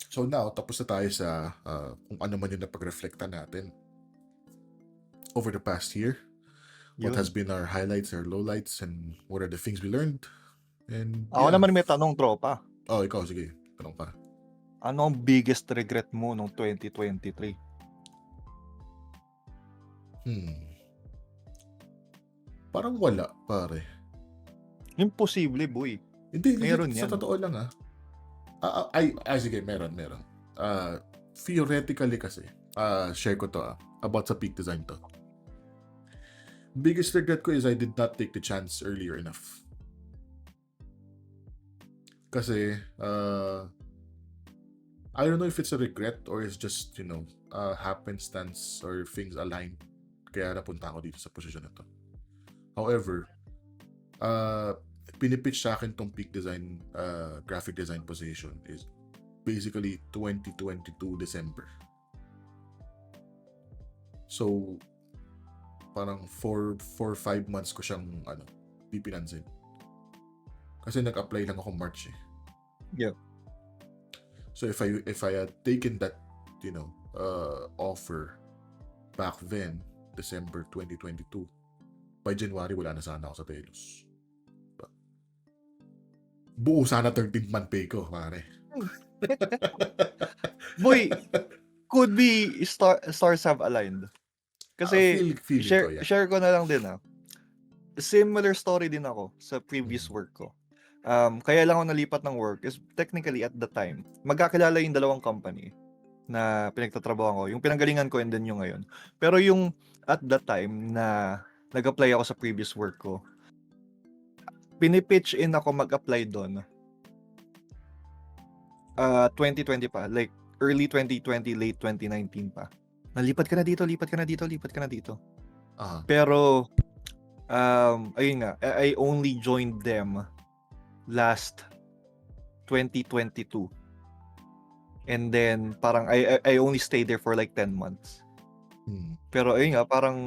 so now, tapos na tayo sa kung ano man yung napag-reflecta natin over the past year. What Yun. has been our highlights, our lowlights, and what are the things we learned. And Ako naman may tanong, tropa. Oh, ikaw, sige. Tanong ka. Ano ang biggest regret mo nung 2023? Parang wala, pare. Imposible, boy. Hindi, Meron sa yan. totoo lang sige, meron. Theoretically kasi, share ko to about sa peak design to. Biggest regret ko is I did not take the chance earlier enough. Kasi, I don't know if it's a regret or it's just, happenstance or things aligned. Kaya napunta ako dito sa posisyon na to. However, pinipitch sa akin tong peak design, graphic design position is basically 2022 December. So, parang 4-5 months ko siyang, pipinansin. Kasi nag-apply lang ako March eh. Yeah. So, if I had taken that, offer back then, December 2022, by January, wala na sana ako sa Telos. Buo sana 13th month pay ko, pare. Boy, could be stars have aligned. Kasi, share ko na lang din similar story din ako sa previous work ko. Kaya lang ako nalipat ng work is technically at the time, magkakilala yung dalawang company na pinagtatrabaho ko. Yung pinanggalingan ko and then yung ngayon. Pero yung at the time na nag-apply ako sa previous work ko, pinipitch in ako mag-apply doon 2020 pa, like early 2020, late 2019 pa. Nalipat ka na dito. Pero ayun nga, I only joined them last 2022. And then parang I only stayed there for like 10 months. Pero ayun nga, parang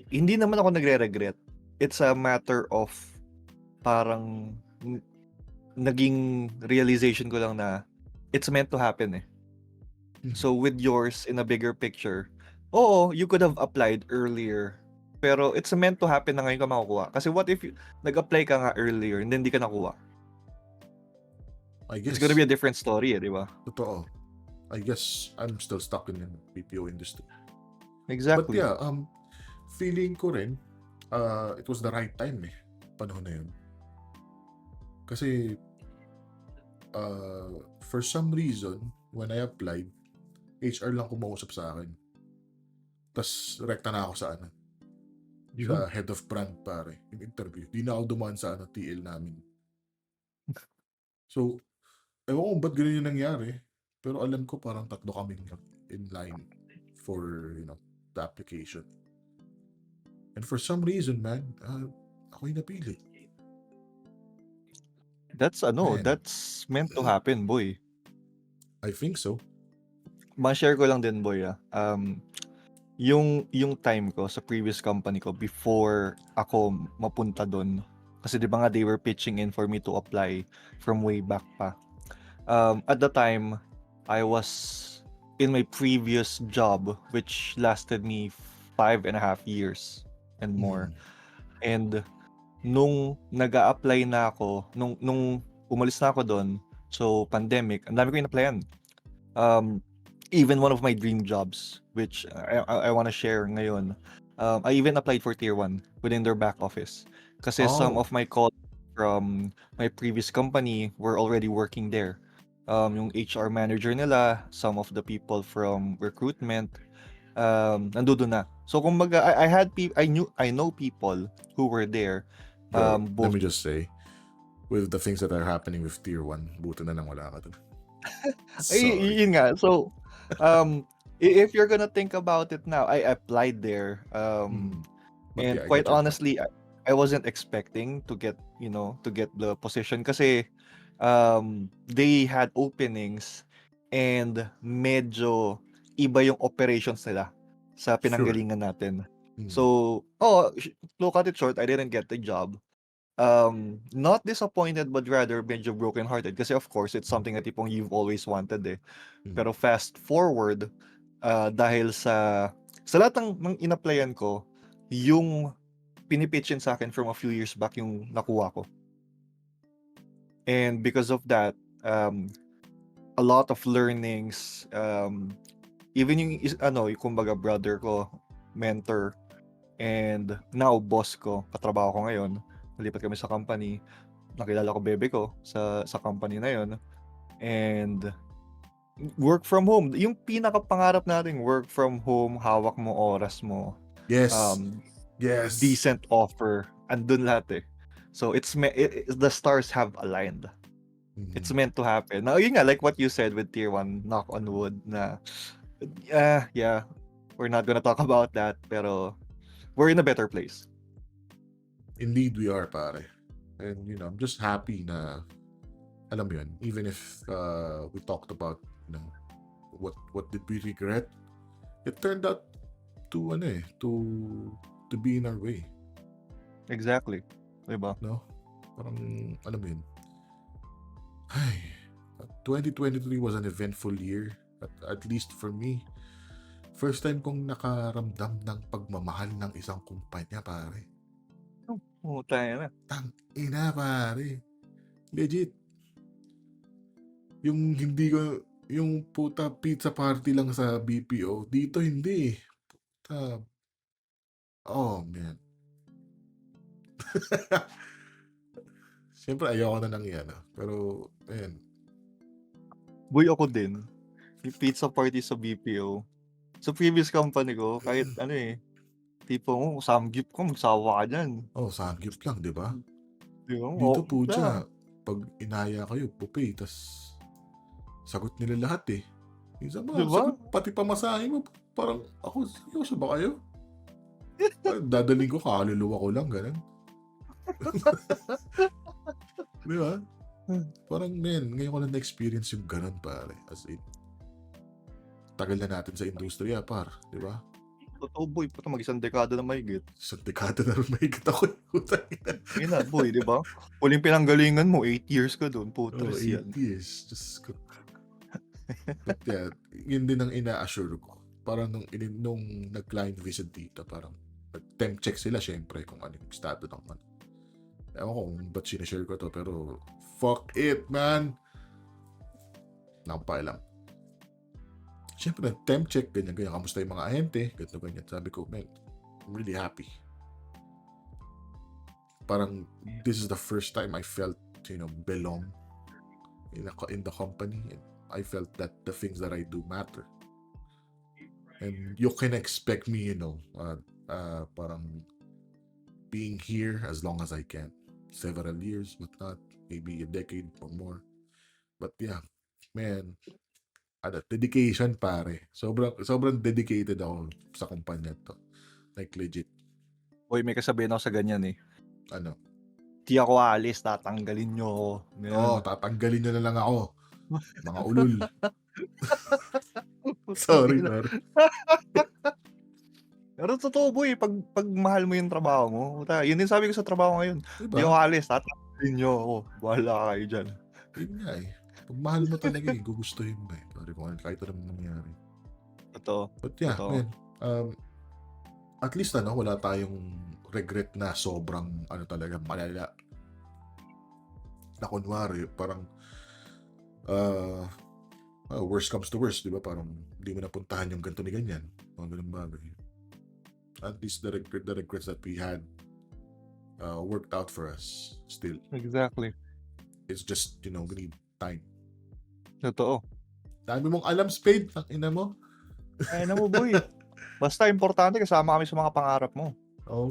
hindi naman ako nagre-regret. It's a matter of parang naging realization ko lang na it's meant to happen eh. So with yours in a bigger picture, oo, you could have applied earlier. Pero it's meant to happen na ngayon ka makukuha. Kasi what if nag-apply ka nga earlier and then di ka nakuha? I guess It's gonna be a different story eh, di ba? Totoo. I guess I'm still stuck in the BPO industry. Exactly. But yeah, feeling ko rin, it was the right time eh. Panahon na yun. Kasi, for some reason, when I applied, HR lang kumausap sa akin. Tapos, rekta na ako sa sa head of brand, pare, yung interview. Di na ako dumaan sa TL namin. So, ewan ko ba't ganun yung nangyari. Pero alam ko parang 3 kaming in line for, the application. And for some reason, man, ako yung napili. That's Man. that's meant to happen, boy. I think so. Ma-share ko lang din, boy. Yung time ko sa previous company ko before ako mapunta doon. Kasi di ba nga they were pitching in for me to apply from way back pa. At the time, I was in my previous job which lasted me 5.5 years and more. And nung nag-a-apply na ako, nung umalis na ako doon, so pandemic, ang dami ko in-applyan. Even one of my dream jobs, which I want to share ngayon, I even applied for Tier 1 within their back office. Kasi some of my colleagues from my previous company were already working there. Yung HR manager nila, some of the people from recruitment, nandoon na. So kumbaga, I know people who were there. Bro, Both. let me just say, with the things that are happening with Tier 1, buti na lang wala ka dun. Sorry. Yun nga. So, if you're gonna think about it now, I applied there. And But yeah, I quite get your honestly, I wasn't expecting to get, to get the position kasi they had openings and medyo iba yung operations nila sa Sure. pinanggalingan natin. Mm. So, to cut it short, I didn't get the job. Not disappointed but rather medyo brokenhearted kasi of course it's something that tipong you've always wanted eh. Mm. Pero fast forward, dahil sa lahat ng in-applyan ko, yung pinipitchin sa akin from a few years back yung nakuha ko. And because of that, a lot of learnings, even yung yung kumbaga brother ko, mentor, and now boss ko, katrabaho ko ngayon, nalipat kami sa company, nakilala ko bebe ko sa company na yon, and work from home, yung pinakapangarap nating work from home, hawak mo oras mo, Yes. Yes. Decent offer, andun lahat eh. So the stars have aligned. It's meant to happen. Now, yun nga, like what you said with tier 1, knock on wood, na, yeah, we're not gonna talk about that, pero we're in a better place. Indeed, we are, pare. And, I'm just happy na, alam mo yun, even if we talked about, what did we regret, it turned out to, to be in our way. Exactly. Diba? No? Parang, alam mo yun, 2023 was an eventful year, at least for me. First time kong nakaramdam ng pagmamahal ng isang kumpanya, pare. Tayo na. Tangina, pare. Legit. Yung hindi ko, yung puta pizza party lang sa BPO, dito hindi. Puta. Oh, man. Siyempre, ayoko na ng yan. Pero, ayan. Boy, ako din. Yung pizza party sa BPO. Sa previous company ko, kahit tipo samgyup ko, magsawa ka dyan. Oh, samgyup lang, di ba? Diba? Dito po siya, pag inaya kayo, pupi, tas sagot nila lahat eh. Minsan ba, Diba? sagot, pati pamasahe mo, parang ako, seryoso ba kayo? Dadaling ko, kaluluwa ko lang, ganun. Di ba? Parang, ngayon ko lang na-experience yung ganun, pare. As in, tagal na natin sa industriya, par. Di ba? Totoo, boy. Puta, mag-isang dekada na mahigit. Isang dekada na rin mahigit ako. Yun na, boy, di ba? Huling pinanggalingan mo, 8 years ka doon. Putres 8 yan. years. Just But yeah, yun din ang ina-assure ko. Parang nung nag-client visit dito, parang nag-temp check sila syempre kung ano yung estado ng ano. Ewan ko kung ba't sinashare ko to, pero fuck it, man! Nakapailang. Syempre, temp check, ganyan-ganyan. Kamusta yung mga ahente? Ganyan-ganyan. Sabi ko, man, I'm really happy. Parang, this is the first time I felt, belong in the company. And I felt that the things that I do matter. And you can expect me, parang being here as long as I can. Several years, but not maybe a decade or more. But yeah, man, dedication, pare. Sobrang dedicated ako sa kumpanya to. Like legit. Boy, may kasabihan ako sa ganyan eh. Ano? Di ako aalis, tatanggalin nyo ako. Oo, tatanggalin nyo na lang ako. Mga ulul. Sorry. Pero totoo, boy, pag mahal mo yung trabaho mo, yun din sabi ko sa trabaho ngayon. Diba? Di ako aalis, tatanggalin nyo ako. Bahala kayo dyan. Yun nga eh. Pag mahal mo talaga eh, gugustuhin mo eh. Pare ko, kahit ano naman nangyari. Totoo. But yeah, Totoo. man, at least wala tayong regret na sobrang talaga malala. Na kunwari, parang worst comes to worst, di ba? Parang hindi mo napuntahan yung ganito ni ganyan. Mga ganun bagay. At least the regrets that we had worked out for us still. Exactly. It's just, we need time. Totoo. Dami mong alam, Spade. Ang ina mo. Ay na mo, boy. Basta importante, kasama kami sa mga pangarap mo. Oh,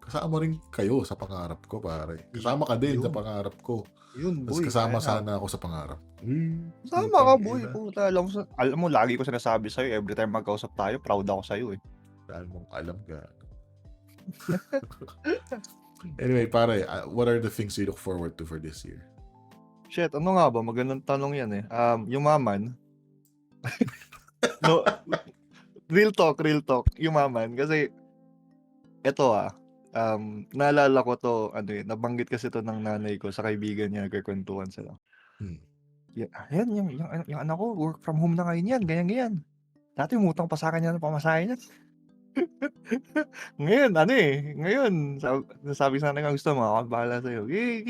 kasama rin kayo sa pangarap ko, pare. Kasama ka din Yun. sa pangarap ko. Yun, boy. Tapos kasama sana ako sa pangarap. Kasama ka, boy. Puta, alam mo, lagi ko sinasabi sa'yo, every time magkausap tayo, proud ako sa'yo eh. Dahil mong alam ka. Anyway, pare, what are the things you look forward to for this year? Shit, ano nga ba? Magandang tanong yan eh. Yumaman. No, real talk. Yumaman. Kasi, eto naalala ko to, nabanggit kasi to ng nanay ko sa kaibigan niya, nagkakwentuhan sila. Hmm. Ayan, yung anak ko, work from home na ngayon yan, ganyan. Dati umutang pa sa akin yan ng pamasahe niya. Ngayon, sabi sa akin, gusto mo, ako bahala sa'yo.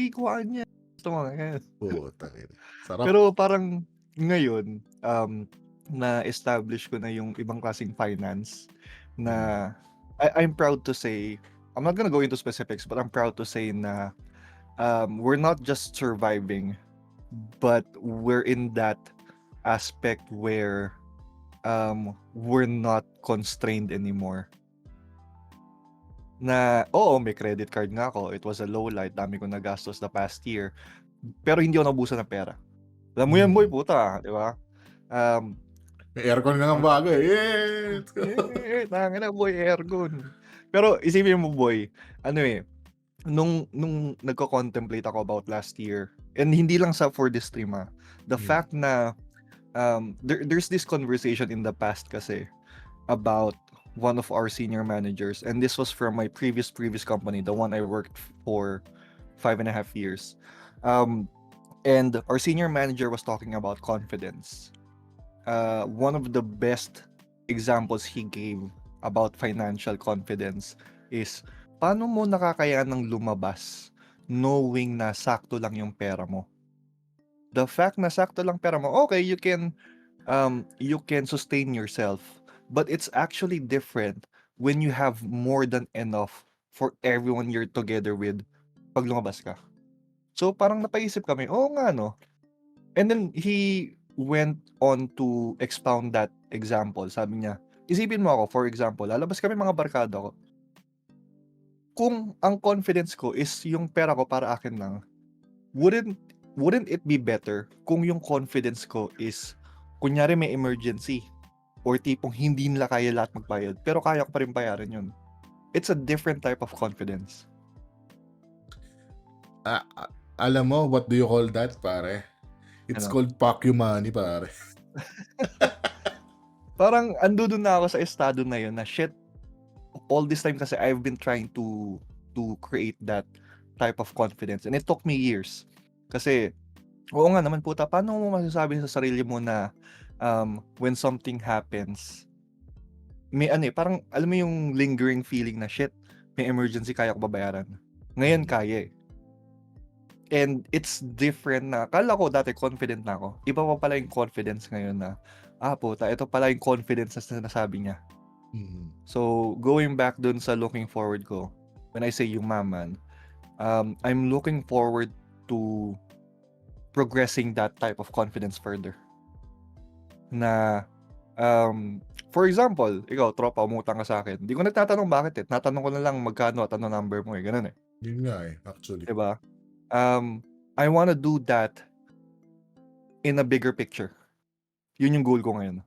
Kuhaan niya. Gusto mo, ganyan. Putang ina. Sarap. Pero parang ngayon, na-establish ko na yung ibang klaseng finance na I'm proud to say, I'm not gonna go into specifics, but I'm proud to say na we're not just surviving, but we're in that aspect where we're not constrained anymore. Na, oo, may credit card nga ako. It was a low light. Dami ko nagastos the past year. Pero hindi ako nabusan ng pera. Alam mo yan, boy, puta. Di ba? May aircon nga ng bago eh. Yeah! Let's go. Tangina, boy, aircon. Pero isipin mo, boy, nung nagko-contemplate ako about last year, and hindi lang for this stream, the fact na there's this conversation in the past kasi about one of our senior managers, and this was from my previous company, the one I worked for 5.5 years. And our senior manager was talking about confidence. One of the best examples he gave about financial confidence is paano mo nakakayanang lumabas knowing na sakto lang yung pera mo. The fact na sakto lang pera mo, okay, you can sustain yourself, but it's actually different when you have more than enough for everyone you're together with pag lumabas ka. So parang napaisip kami, nga no. And then he went on to expound that example. Sabi niya, isipin mo ako, for example, lalabas kami mga barkada ko. Kung ang confidence ko is yung pera ko para akin lang, wouldn't it be better kung yung confidence ko is, kunyari may emergency, or tipong hindi nila kaya lahat magbayad, pero kaya ko pa rin bayaran yun. It's a different type of confidence. Alam mo, what do you call that, pare? It's called fuck you money, pare. Parang ando dun na ako sa estado na yun na shit, all this time kasi I've been trying to create that type of confidence, and it took me years. Kasi, oo nga naman puta, paano mo masasabi sa sarili mo na when something happens, may parang alam mo yung lingering feeling na shit, may emergency, kaya ko babayaran. Ngayon kaya eh. And it's different na, akala ko dati confident na ako. Iba pa pala yung confidence ngayon na, puta, ito pala yung confidence na sinasabi niya. So, going back dun sa looking forward ko, when I say yumaman, I'm looking forward to progressing that type of confidence further. Na, for example, ikaw, tropa, umutang ka sa akin. Hindi ko nagtatanong bakit eh. Natanong ko na lang magkano at ano number mo eh. Ganun eh. Yun nga eh, actually. Diba? I wanna do that in a bigger picture. Yun yung goal ko ngayon.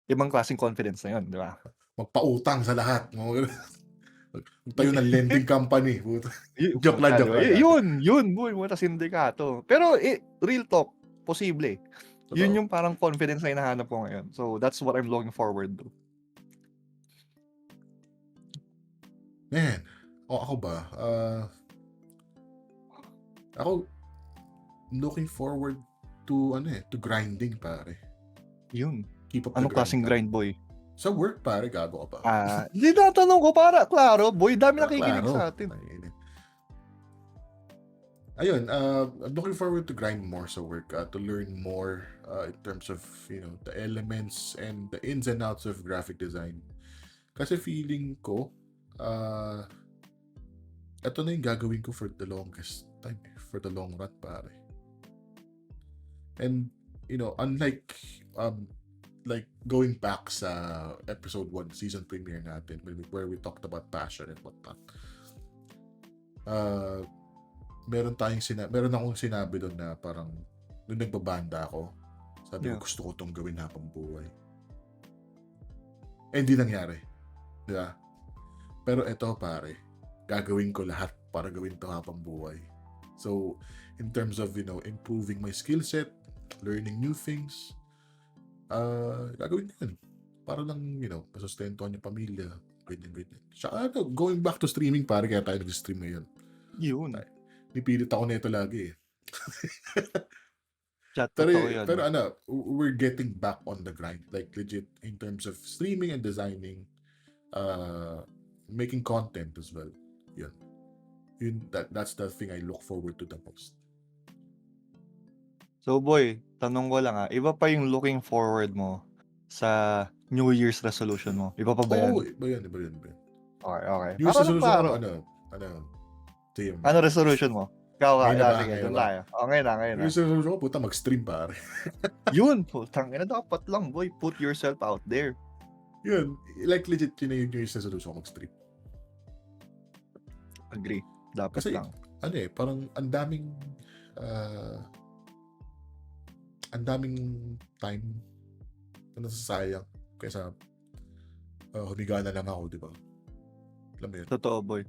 Ibang klaseng confidence na yun, di ba? Magpautang sa lahat. Magtayo ng lending company. Joke lang. Yun, boy, muna sindikato. Pero real talk, posible. Yun yung parang confidence na hinahanap ko ngayon. So that's what I'm looking forward to. Man, ako ba? Ako looking forward to to grinding, pare. Yun. Keep up Anong klaseng grind, boy? Sa work, pare, gago ka ba? Hindi natanong ko, klaro, boy, dami nakikinig sa atin. Ayun, I'm looking forward to grind more sa work, to learn more in terms of, the elements and the ins and outs of graphic design. Kasi feeling ko, ito na yung gagawin ko for the longest time, for the long run, pare. And, unlike, like going back sa episode 1, season premiere natin, where we talked about passion and whatnot. Meron akong sinabi doon na parang nung nagbabanda ako, sabi ko gusto ko tong gawin habang buhay. Eh, hindi nangyari. Diba? Pero eto, pare, gagawin ko lahat para gawin ito habang buhay. So, in terms of, improving my skill set, learning new things, gagawin ko yun. Para lang, masustentuhan yung pamilya, ganyan. Tsaka, going back to streaming, pare, kaya tayo nag-stream ngayon. Yun. Nipilit ako nito lagi eh. Chat, Pero, totoo yan. pero we're getting back on the grind. Like, legit, in terms of streaming and designing, making content as well. That's the thing I look forward to the most. So boy, tanong ko lang iba pa yung looking forward mo sa New Year's resolution mo? Iba pa ba yan? Oo, iba yan. Okay. New Year's Para lang resolution klaro. Sige mo. Ano resolution mo? Ikaw ka, Ngayon na ba? sige, Ngayon doon na ba? tayo. Ngayon na. New Year's resolution ko, puta, mag-stream, pare. Yun, putang ina, dapat lang boy, put yourself out there. Yun, like legit, yun na yung New Year's resolution ko, mag-stream. Agree, dapat Kasi, lang. parang ang daming time na nasasayang kaysa humiga na lang ako, di ba? Alam mo yun, Totoo boy.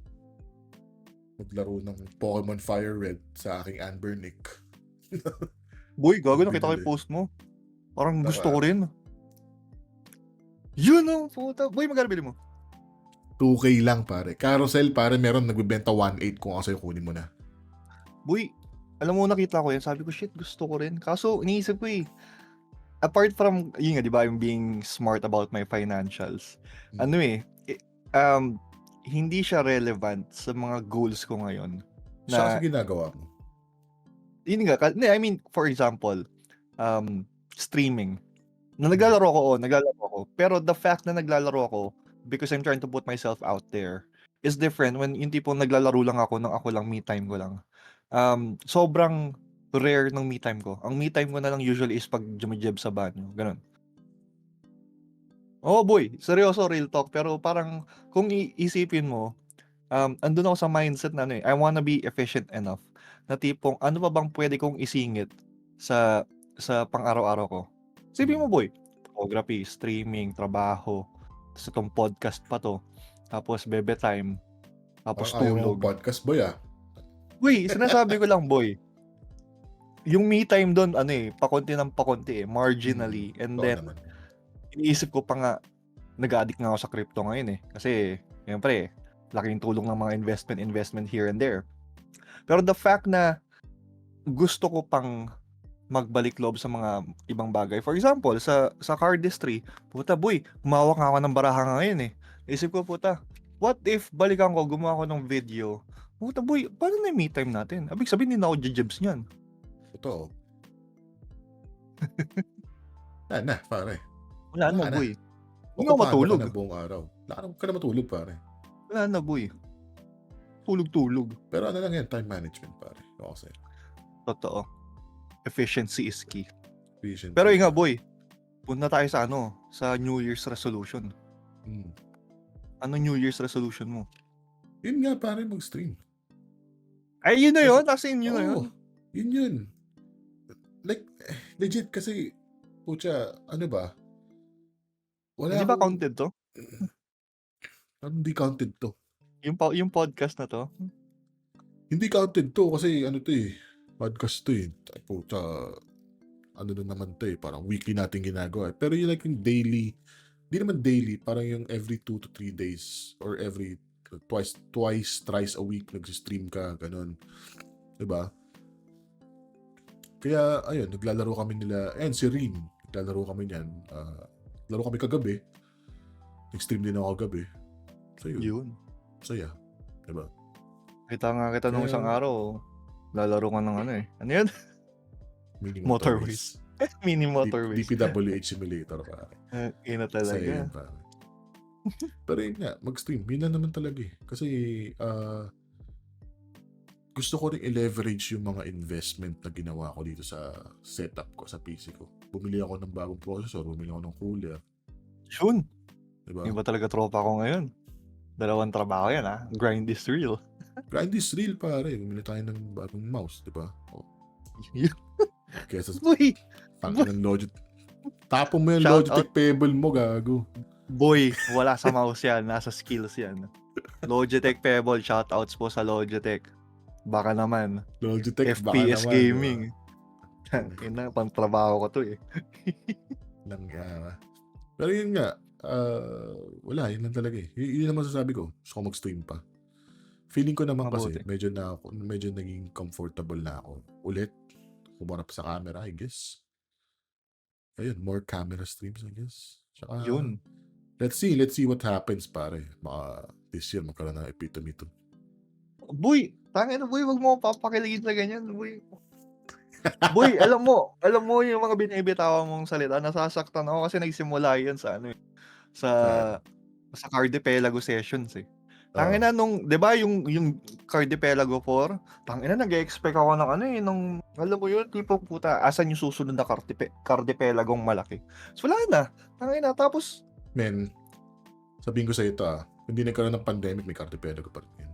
maglaro ng Pokemon Fire Red sa aking Amber Nick. Boy, gago, nakita ko Binili. yung post mo. Parang Tama. gusto ko rin. Yun puta. Boy, magkano bili mo? 2K lang, pare. Carousel, pare, meron nagbebenta 1.8 kung ako sa'yo, kunin mo na. Boy, alam mo, nakita ko yan. Sabi ko, shit, gusto ko rin. Kaso, iniisip ko apart from, yun nga, di ba, yung being smart about my financials, hindi siya relevant sa mga goals ko ngayon. Siya kasi ginagawa mo. Yun nga, I mean, for example, streaming. Naglalaro ako. Pero the fact na naglalaro ako, because I'm trying to put myself out there, is different when yung tipong naglalaro lang ako nang ako lang, me time ko lang. Sobrang rare ng me time ko. Ang me time ko na lang usually is pag jumijeb sa banyo. Ganun. Oh boy, seryoso, real talk. Pero parang, kung iisipin mo, andun ako sa mindset na I wanna be efficient enough. Na tipong, ano pa bang pwede kong isingit sa pang-araw-araw ko? Isipin mo boy, photography, streaming, trabaho, tapos itong podcast pa to, tapos bedtime, tapos Parang ayaw tulog. mo podcast, boy, Uy, sinasabi ko lang boy, yung me time doon, pakonti ng pakonti marginally. And Oo then, naman. iniisip ko pa nga, nag-addict nga ako sa crypto ngayon Kasi, siyempre, laking tulong ng mga investment here and there. Pero the fact na gusto ko pang magbalik loob sa mga ibang bagay. For example, sa cardistry, puta boy, humawak nga ako ng baraha ngayon Isip ko, puta, what if balikan ko, gumawa ko ng video, puta boy, paano na yung me time natin? Abig sabihin, hindi na ako jijibs niyan. Totoo. Na, pare. Wala na, Wala na. boy. Hindi ako matulog. Ka na buong araw. Wala ka na matulog, pare. Wala na, boy. Tulog-tulog. Pero ano lang yan, time management, pare. Ako sa'yo. Totoo. Efficiency is key. Efficient. Pero yun nga, boy, punta tayo sa sa New Year's resolution. Ano New Year's resolution mo? Yun nga, pare, mag-stream. Ay, yun na yun? As in, yun na yun? Yun. Like, legit kasi, pucha, ano ba? Wala Hindi ba counted to? Hindi counted to. Yung podcast na to? Hindi counted to kasi podcast to Pucha, ano na naman to parang weekly natin ginagawa. Pero yung like yung daily, di naman daily, parang yung every 2 to 3 days or every thrice a week nag-stream ka, ganun. Diba? Kaya, ayun, naglalaro kami nila, si Rin, naglalaro kami niyan. Laro kami kagabi. Nag-stream din ako kagabi. So, Yun. Saya. Diba? Kita nga kita nung isang araw, lalaro ka ng Ano yun? Mini Motorways. Mini motorways. DPWH simulator pa. Ina Saya talaga. yun, pare. Pero yun nga, mag-stream. Yun lang naman talaga Kasi, gusto ko rin i-leverage yung mga investment na ginawa ko dito sa setup ko, sa PC ko. Bumili ako ng bagong processor, bumili ako ng cooler. Yun. Diba? Iba talaga tropa ko ngayon. 2 trabaho yan Grind is real. Grind is real, pare. Bumili tayo ng bagong mouse, diba? Kesa Boy! tangin ng Logitech. Tapon mo yung Shout Logitech Pebble mo, gago. Boy, wala sa mouse yan. Nasa skills yan. Logitech Pebble, shoutouts po sa Logitech. Baka naman. Logitech, baka FPS naman. gaming. Ina, pang-trabaho ko to eh. Lang, pero yun nga, wala, yun lang talaga eh. Yun ang masasabi ko. Gusto ko mag-stream pa. Feeling ko naman kasi, Mabuti. medyo naging comfortable na ako. Ulit, kumarap sa camera, I guess. Ayun, more camera streams, I guess. Tsaka, Yun. let's see what happens, pare. Baka this year, magkaroon ng epitome to. Boy, tangin na boy, wag mo ako papakiligin sa ganyan, boy. Boy, alam mo yung mga binibitawan mong salita, nasasaktan ako kasi nagsimula yun sa ano eh, Saan? sa Cardipelago sessions eh. Oo. Tangina nung, 'di ba yung Cardipelago 4, tangina nag-expect ako ng ano eh, nung alam mo yun, tipo puta, asan yung susunod na Cardipelagong malaki. So wala na. Tangina tapos Men, sabihin ko sa ito hindi nagkaroon ng pandemic, may kartipelago pa rin yun.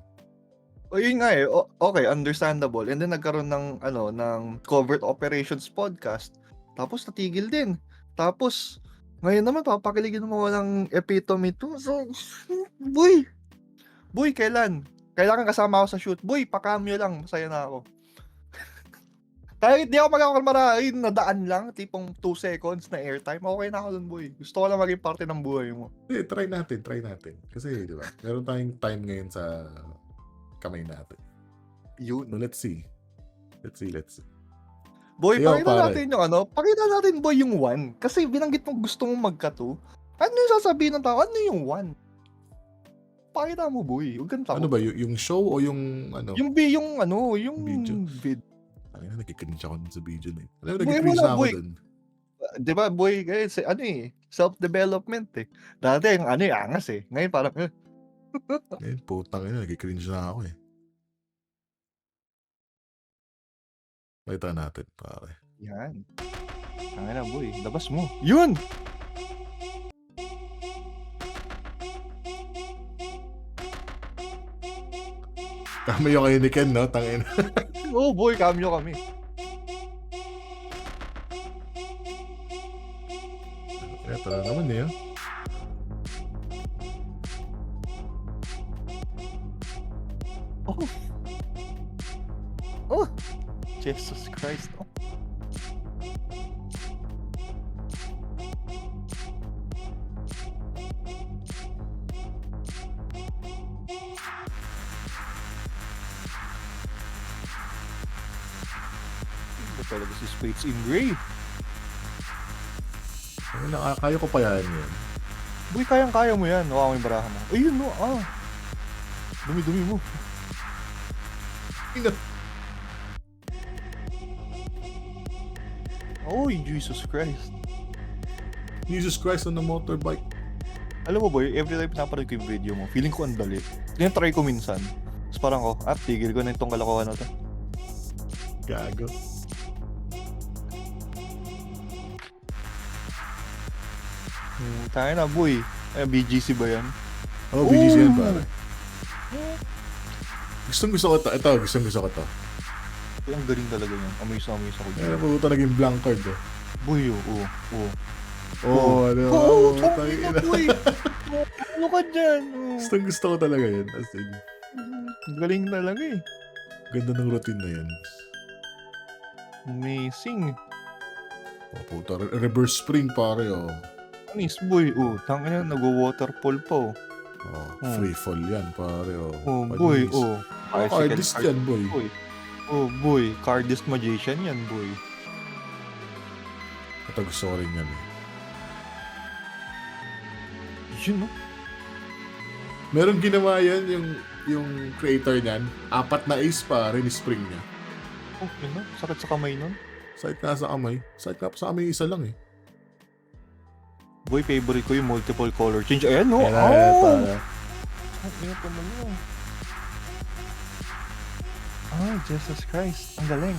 yun nga eh, okay, understandable. And then nagkaroon ng ng covert operations podcast. Tapos natigil din. Tapos ngayon naman papakiligin mo ng epitome to. So, boy, kailan? Kailangan kasama ako sa shoot. Boy, pa-cameo lang, masaya na ako. Kahit di ako magkakamalay, nadaan lang, tipong 2 seconds na airtime, okay na ako dun, boy. Gusto ko lang maging parte ng buhay mo. Try natin. Kasi, di ba, meron tayong time ngayon sa kamay natin. Yun. So, let's see. Boy, Ikaw, pakita pare. natin yung pakita natin, boy, yung 1. Kasi binanggit mo gusto mong magka-2. Ano yung sasabihin ng tao? Ano yung 1? Pakita mo, boy. Huwag kang takot. Ano ba, yung show o yung ano? Yung Video. vid. Ay, nagkikringe ako dun sa video na yun. Alam mo, Boy, nagkikringe wala, na ako boy. dun. Di ba, boy, guys, self-development eh. Dati, yung angas eh. Ngayon parang, Ngayon, putang ina, nagkikringe na ako eh. Pakita natin, pare. yan. Tangin na, boy. Labas mo. Yun! Kami yung kayo ni Ken, no? Tangin. Oh, boy, cameo kami. Eto na naman eh. Oh! Jesus Christ. Oh. Ito talaga si Spades in Gray. Ay, kaya ko pa yan. Boy, kayang-kaya mo yan. Hawakan mo yung baraha mo. Ayun, no. Dumi-dumi mo. Oy, Jesus Christ. Jesus Christ on the motorbike. Alam mo boy, every time pinapanood ko yung video mo, feeling ko ang dali. Tinatry ko minsan. Tapos parang tigil ko na itong kalokohan na to. Gago. Tayo na boy. BGC ba yan? Oh, BGC yan, pare. Gusto ko to. Ito, gusto ko to. Ang galing talaga yan. Amaze ako Kaya dyan. po ito naging blank card, oh. Boy, Ano? tangin na boy. Ano ka dyan? Gusto ko talaga yan. As in, Galing talaga eh. ganda ng routine na yan. Amazing. Oh, puta. Reverse spring, pare, oh. Anis boy. Tangin na, nag-waterfall pa Free fall yan, pare, oh. Boy, Panis. Artist yan, boy. Boy, cardist magician yan, boy. Ito gusto ko rin yan, eh. Yun, no? Meron ginawa yan, yung creator niyan. 4 na ace, pare, ni spring niya. Yun, no? Sakit sa kamay nun. Sakit nga sa kamay. Sakit nga sa kamay, isa lang, eh. Boy, favorite ko yung multiple color change. Ayan, no? Pare. Ano pa man yun? Jesus Christ. Ang galing.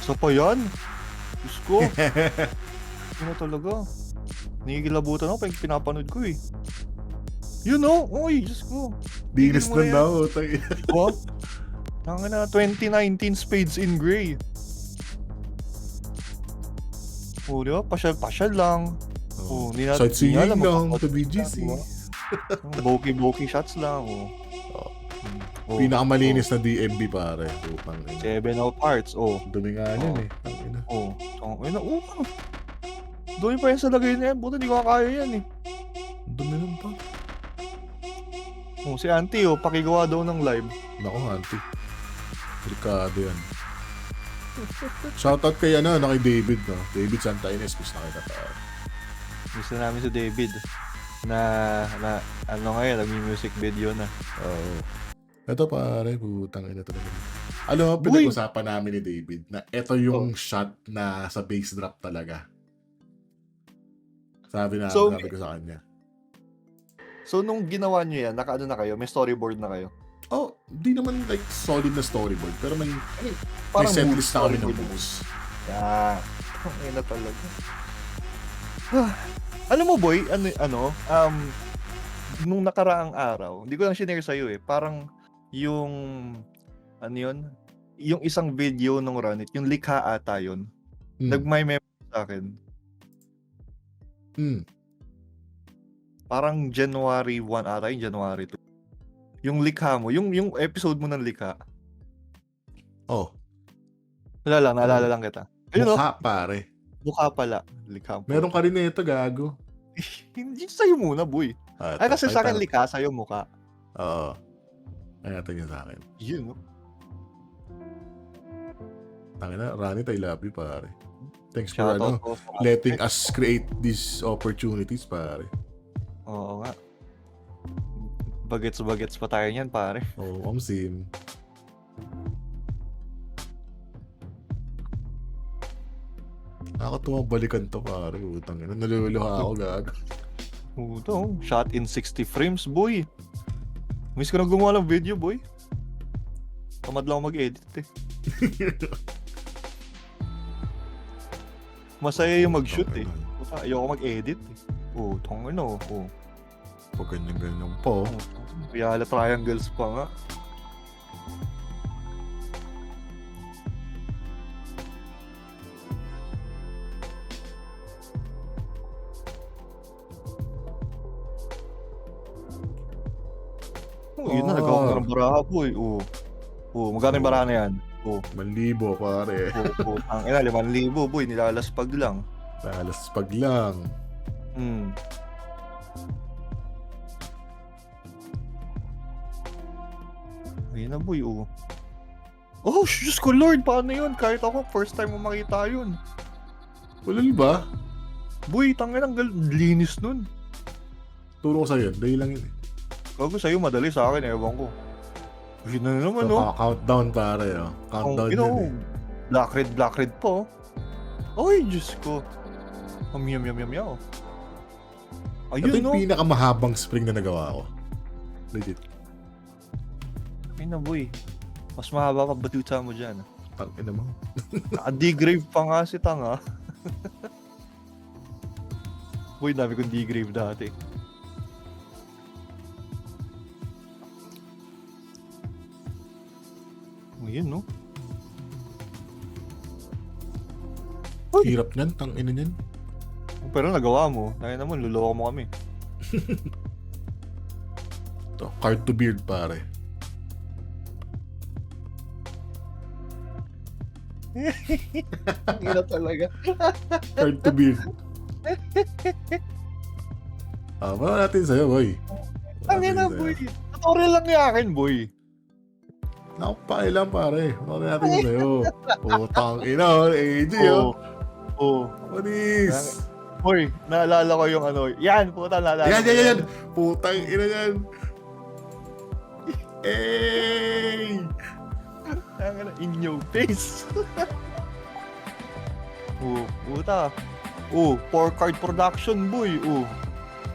So pa yan? Diyos ko. Ano talaga? Nigilabutan ako pag pinapanood ko eh. Yun o! Uy! Diyos ko. Dinis mo na yan. daw. What? Tanga na, 2019 Spades in Gray. Di ba? Pasyal lang. Oh, hindi Sightseeing alam lang magpapatid sa BGC. diba? Bokeh shots lang, Oh. Oh, Pinakamalinis na DMB pare. Putang ina. 7 of hearts, Dumi nga Oh. yan eh. Ang ina. Tangina, dumi pa yan sa lagay na yan, buti di ko kaya yan eh. Dumi nun pa. Si auntie, pakigawa daw ng live. Nako, auntie. Delikado yan. Shoutout kay kay David, no? David Santa Ines, miss na kita pare. Gusto namin si David na ngayon, nag-music video na. Oo. Ito pare, putang ina talaga. Alam mo, Uy! pinag-usapan namin ni David na ito yung shot na sa bass drop talaga. Sabi ko sa kanya. So, nung ginawa nyo yan, nakaano na kayo? May storyboard na kayo? Oh, di naman like solid na storyboard, pero may Parang setlist na kami ng storyboard. moves. Yeah. Ang na talaga. Alam mo, boy, nung nakaraang araw, hindi ko lang shinare sa'yo eh, parang yung, yung isang video nung Runit, yung likha ata yun, nag-my-memo sa akin. Parang January 1 ata, yung January 2. Yung likha mo, yung episode mo ng likha. Oh, Naalala lang kita. Ayun mukha pare. Mukha pala. Likha mo. Meron ka rin na ito, gago. Hindi sa'yo muna, boy. Ay, kasi sa akin likha, sa'yo mukha. Oo. Ay, natin yun sa akin. Yun, no? Tangina, Ranit, I love you, pare. Thanks for Shoutout po sa letting us create these opportunities, pare. Oo nga. Bagets pa tayo niyan, pare. Oo, Sim. Nakakatuwang balikan to, pare. Utang ina. Naluluha ako, gago. Ito, shot in 60 frames, boy. Miss ko na gumawa ng video, boy. Tamad lang ako mag-edit eh. Masaya yung mag-shoot eh. Ayoko mag-edit eh. Tangina. Pag ganyan po. Kaya triangles pa nga. Yun na, nagawa ko ng baraha po eh. Magkano yung baraha na yan? 1,000, pare. Ang ina, 5,000 boy, nilalaspag lang. Nalaspag lang. Ayun na boy, Diyos ko Lord, paano yun? Kahit ako, first time mo makita yun. Wala ba? Boy, tangin ang linis nun. Turo ko sa'yo, dahil lang yun eh. Gago sa'yo, madali sa akin, ewan ko. Yun na naman, Countdown, pare. Countdown yun eh. Black red po. Ay, Diyos ko. Yum. Ito Ayun, yung pinakamahabang spring na nagawa ko. Legit. Ay na, boy. Mas mahaba pa batuta mo dyan. Tangina mo. Naka-degrave pa nga si Tanga. Boy, dami kong degrave dati. Yun, no? Hirap niyan, tangina niyan. Pero nagawa mo. Kaya naman, luloko mo kami. Ito, card to beard, pare. Hirap talaga. Card to beard. Mano natin sa'yo, boy. Ang ina, boy. Tutorial lang yung akin, boy. Nakapailan, pare. Mano natin sa'yo. Tang ina, AJ, Manis. Boy, naalala ko yung yan, puta, naalala ko. Yan. Putang ina yan. Hey! In your face. Puta. 4-card production, boy.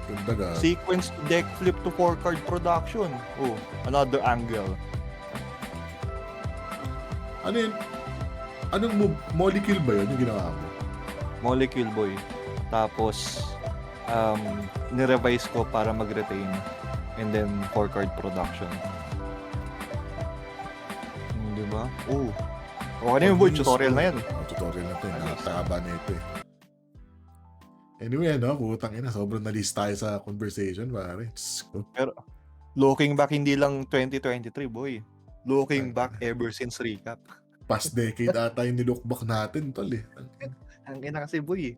Ganda ga. Sequence deck flip to 4-card production. Another angle. Ano yun? Anong move? Molecule ba yun yung ginawa mo? Molecule, boy. Tapos, nirevise ko para mag-retain. And then, 4-card production. Diba? Okay na yun, boy. Tutorial na yan. Tutorial na ito. Nakataba na ito eh. Anyway, ano, putang ina, sobrang nalis tayo sa conversation, pare. Diyos ko. Pero looking back, hindi lang 2023, boy. Looking Ang back ina. ever since recap. Past decade ata yung nilook back natin, tol eh. Ang ina kasi, boy.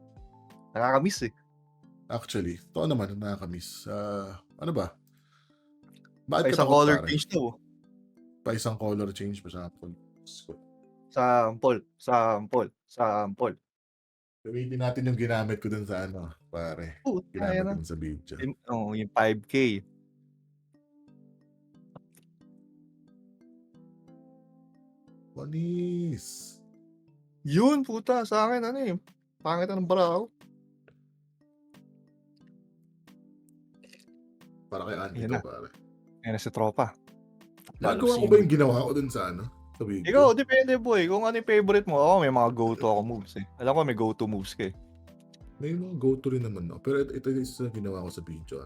Nakakamiss eh. Actually, ito naman ang nakakamiss. Ano ba? Pa Bakit ka isang takot, color pare? change daw. Pa isang color change pa sa Apple. Diyos ko. Sample. Gamitin natin yung ginamit ko dun sa ano, pare. Puta, Ginamit yan ko na. dun sa video. Yung 5K. Panis! Yun, puta, sa akin, ano eh. Pangit ng bara ako. Para kay Andy Yan to, na. pare. Yan na si tropa. Nagawa ko ba yung ginawa ko dun sa ano? Sa video? Ikaw, depende boy. Kung ano yung favorite mo. Ako, may mga go-to ako moves eh. Alam ko may go-to moves ka eh. May mga go-to rin naman ako. Pero ito yung isa na ginawa ko sa video.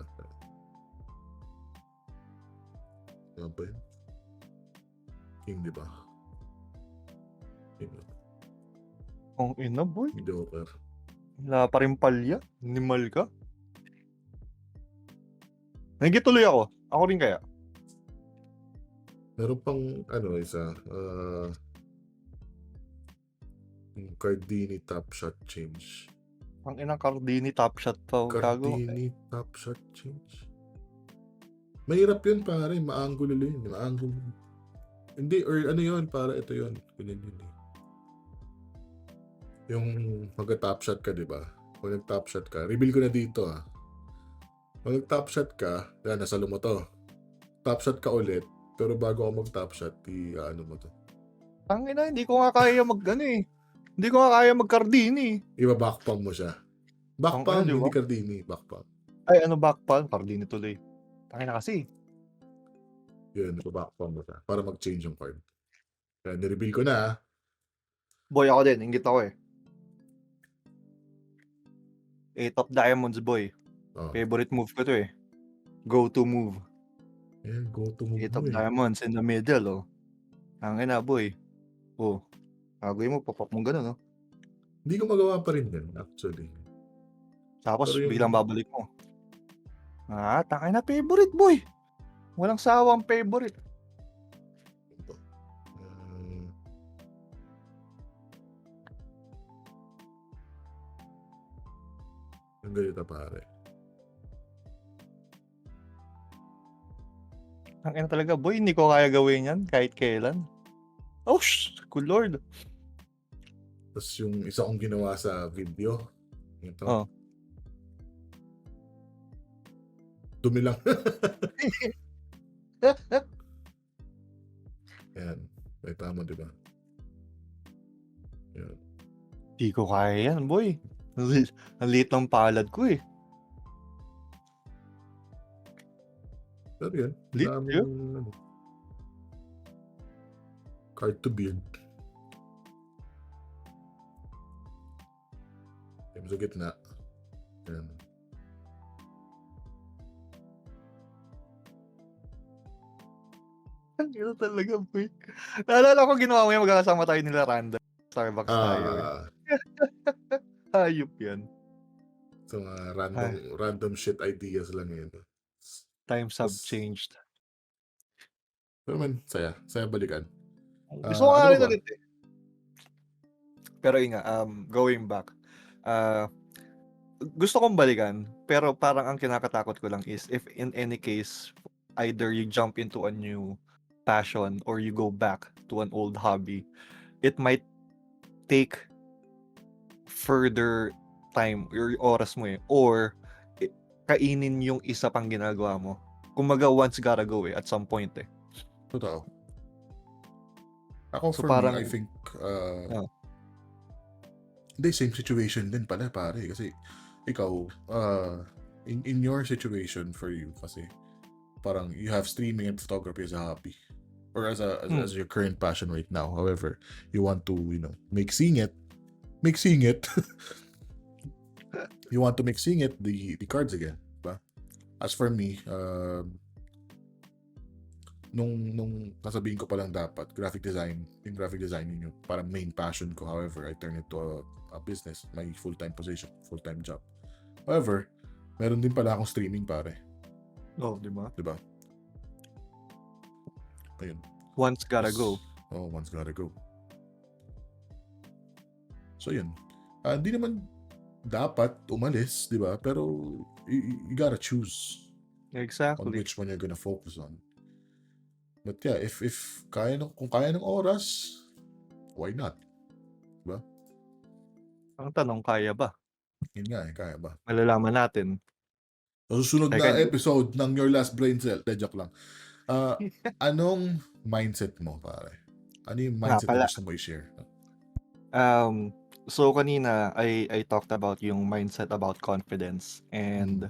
Ano ba yun? King, di ba? King, Ang ina boy. Joker. Wala pa rin palya. Animal ka. Nagituloy ako. Ako rin kaya. Meron pang, ano, isa. Yung Cardini top shot change. Ang inang Cardini top shot pa. Gago. Cardini top shot change. Mahirap yun, pare. Maangulo yun. Maangulo. Hindi, or ano yun, para ito yun. Ganyan yun eh. Yung mag-top shot ka, di ba? Kung nag-top shot ka, reveal ko na dito ah. Kung nag-top shot ka, yan, nasalo mo to. Top shot ka ulit, pero bago ako mag-top shot, ano mo to. Ang ina, hindi ko nga kaya ano eh. Hindi ko nga kaya mag-Cardini. Iba-backpalm mo siya. Backpalm, Ang ina, di ba? hindi Cardini, backpalm. Ay, ano backpalm? Cardini tuloy. Tangin na kasi. Yun, iba-backpalm mo siya. Para mag-change yung card. Kaya nireveal ko na ah. Boy, ako din. Ingit ako eh. 8 of diamonds, boy. Oh. Favorite move ko to eh. Go-to move. Ayan, go to move 8 of mo eh. diamonds in the middle, oh. Ang ina, boy. Oh. Gagawin mo, pop-up mong gano'n, no? Hindi ko magawa pa rin yun, actually. Tapos, Pero yung- biglang babalik mo. Tangin na favorite, boy. Walang sawang favorite. Yung ganito, pare. Ang ina talaga, boy. Hindi ko kaya gawin yan kahit kailan. Oh, good lord. Tapos yung isa kong ginawa sa video. Ito. Oh. Dumi lang. Ayan. May tama, di ba? Ayan. Hindi ko kaya yan, boy. Ang liit ng palad ko eh. Pero yun. Lit daming, yun? ano, card to build. Ayan, sa gitna. Ayan. Ang ina talaga, boy. Naalala ko ginawa mo yung magkakasama tayo nila random. Starbucks tayo eh. Hayop yan. So, random shit ideas lang yun. Times have changed. Pero man, saya. Saya balikan. Gusto ko nga ano rin ba? ulit eh. Pero yun nga, going back. Gusto kong balikan, pero parang ang kinakatakot ko lang is if in any case, either you jump into a new passion or you go back to an old hobby, it might take further time or oras mo eh. Or kainin yung isa pang ginagawa mo. Kumaga once gotta go eh, at some point eh. Totoo. Ako So, for parang- me, I think, hindi, same situation din pala, pare. Kasi, ikaw, in your situation for you, kasi, parang, you have streaming and photography as a hobby. Or as your current passion right now. However, you want to, make seeing it. You want to make seeing it the cards again, ba? As for me, nung nasabihin ko pa lang dapat, graphic design yung parang main passion ko. However, I turned it to a business, my full-time position, full-time job. However, meron din pala akong streaming, pare. Oh, di ba? Diba? Ayun. Once gotta go. One's gotta go. So, yun. Hindi naman dapat umalis, di ba? Pero, you gotta choose on Exactly. which one you're gonna focus on. But yeah, if kung kaya ng oras, why not? Ang tanong, kaya ba? Yun nga kaya ba? Malalaman natin. Sa susunod na Second. episode ng Your Last Braincell, joke lang. Anong mindset mo, pare? Ano yung mindset pala. na gusto mo i-share? So kanina I talked about yung mindset about confidence, and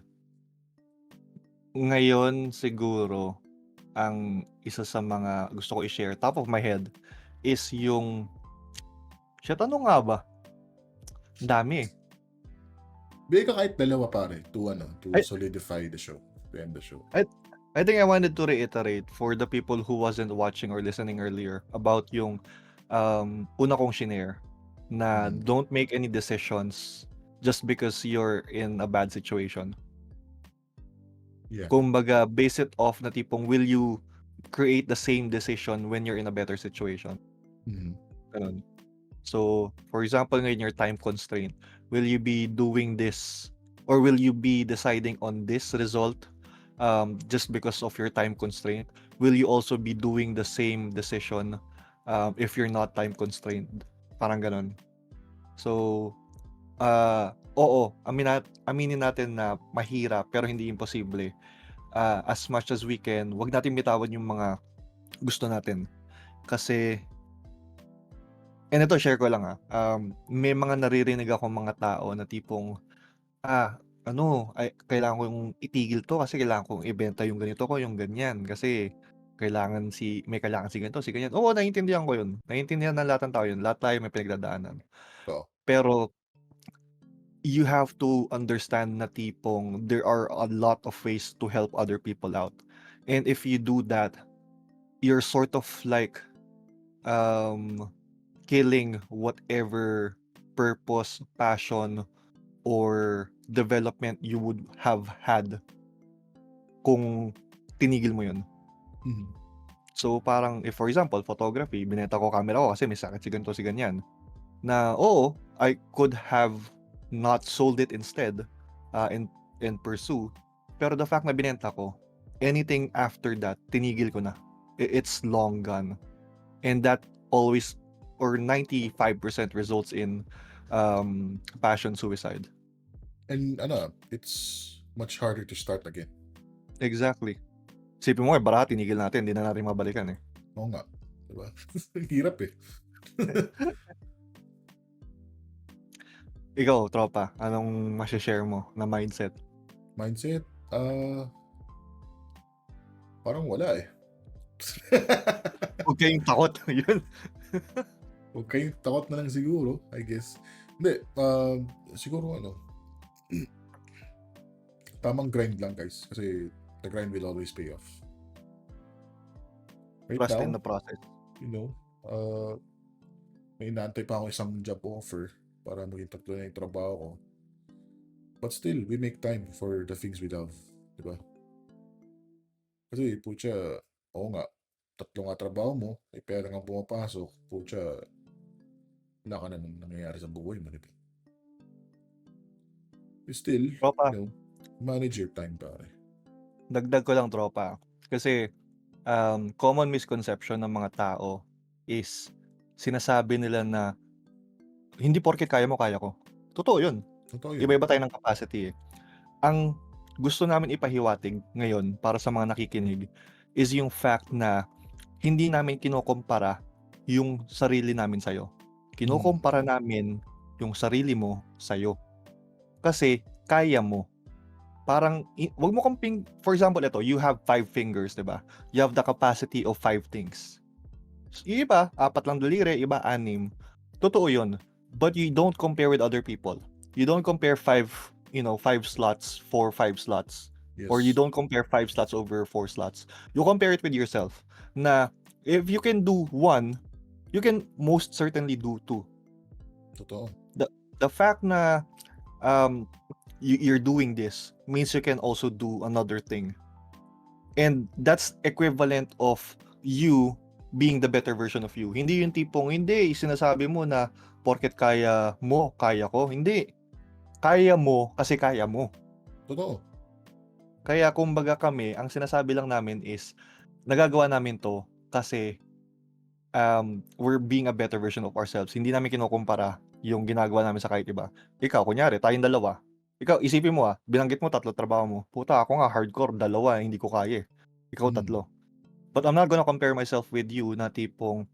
ngayon siguro ang isa sa mga gusto ko i-share top of my head is yung ano nga ba? Ang dami eh. Bigay ka kahit dalawa, pare, to Ay- solidify the show, to end the show. I think I wanted to reiterate for the people who wasn't watching or listening earlier about yung una kong shinare na don't make any decisions just because you're in a bad situation. Yeah. Kumbaga, base it off na tipong will you create the same decision when you're in a better situation? Ganun. So, for example, ngayon your time constraint, will you be doing this or will you be deciding on this result just because of your time constraint? Will you also be doing the same decision if you're not time constrained? Parang ganun. So, oo, aminin natin na mahirap pero hindi imposible. As much as we can, wag natin bitawan yung mga gusto natin. Kasi, and ito, share ko lang may mga naririnig akong mga tao na tipong, kailangan kong itigil to kasi kailangan kong ibenta yung ganito ko, yung ganyan. Kasi, may kailangan si ganito, si ganyan. Oo, naiintindihan ko yun. Naiintindihan ng lahat ng tao yun. Lahat tayo may pinagdadaanan. Oo. Pero, you have to understand na tipong there are a lot of ways to help other people out. And if you do that, you're sort of like killing whatever purpose, passion, or development you would have had kung tinigil mo yun. So parang, if for example, photography, binenta ko camera ko kasi may sakit si ganito, si ganyan. Na oo, I could have not sold it instead and pursue. Pero the fact na binenta ko, anything after that, tinigil ko na. It's long gone. And that always, or 95% results in passion suicide. And it's much harder to start again. Exactly. Sipin mo, bara tinigil natin, hindi na natin mabalikan eh. Oo nga. Diba? Hirap eh. Ikaw, tropa, anong masashare mo na mindset? Mindset? Parang wala eh. Huwag kayong takot. Yun. Huwag kayong takot na lang siguro, I guess. Hindi, siguro tamang grind lang, guys. Kasi the grind will always pay off. Right Trust now, in the process. may inaantay pa ako isang job offer para maging tatlo na yung trabaho ko. But still, we make time for the things we love. Diba? Kasi, pucha, oo nga, tatlo nga trabaho mo, may pera nga pumapasok, pucha, wala ka na nangyayari sa buhay mo. Diba? You still, Tropa, manage your time, pare. dagdag ko lang, tropa. Kasi, common misconception ng mga tao is sinasabi nila na hindi porket kaya mo, kaya ko. Totoo yun. Totoo yun. Iba-iba tayo ng capacity eh. Ang gusto namin ipahiwatig ngayon para sa mga nakikinig is yung fact na hindi namin kinokompara yung sarili namin sa'yo. Kinokompara namin yung sarili mo sa'yo. Kasi kaya mo. Parang, wag mo for example, ito, you have 5 fingers, diba? You have the capacity of 5 things. Yung iba, 4 lang daliri, iba 6. Totoo yun. But you don't compare with other people. You don't compare 5 slots for 5 slots. Yes. Or you don't compare 5 slots over 4 slots. You compare it with yourself. Na, if you can do 1, you can most certainly do 2. Totoo. The fact na you're doing this means you can also do another thing. And that's equivalent of you being the better version of you. Hindi yung tipong, hindi, sinasabi mo na porket kaya mo, kaya ko. Hindi. Kaya mo kasi kaya mo. Totoo. Kaya kumbaga kami, ang sinasabi lang namin is, nagagawa namin to kasi we're being a better version of ourselves. Hindi namin kinukumpara yung ginagawa namin sa kahit iba. Ikaw, kunyari, tayong dalawa. Ikaw, isipin mo binanggit mo 3 trabaho mo. Puta, ako nga hardcore, 2, hindi ko kaya. Ikaw 3. But I'm not gonna compare myself with you na tipong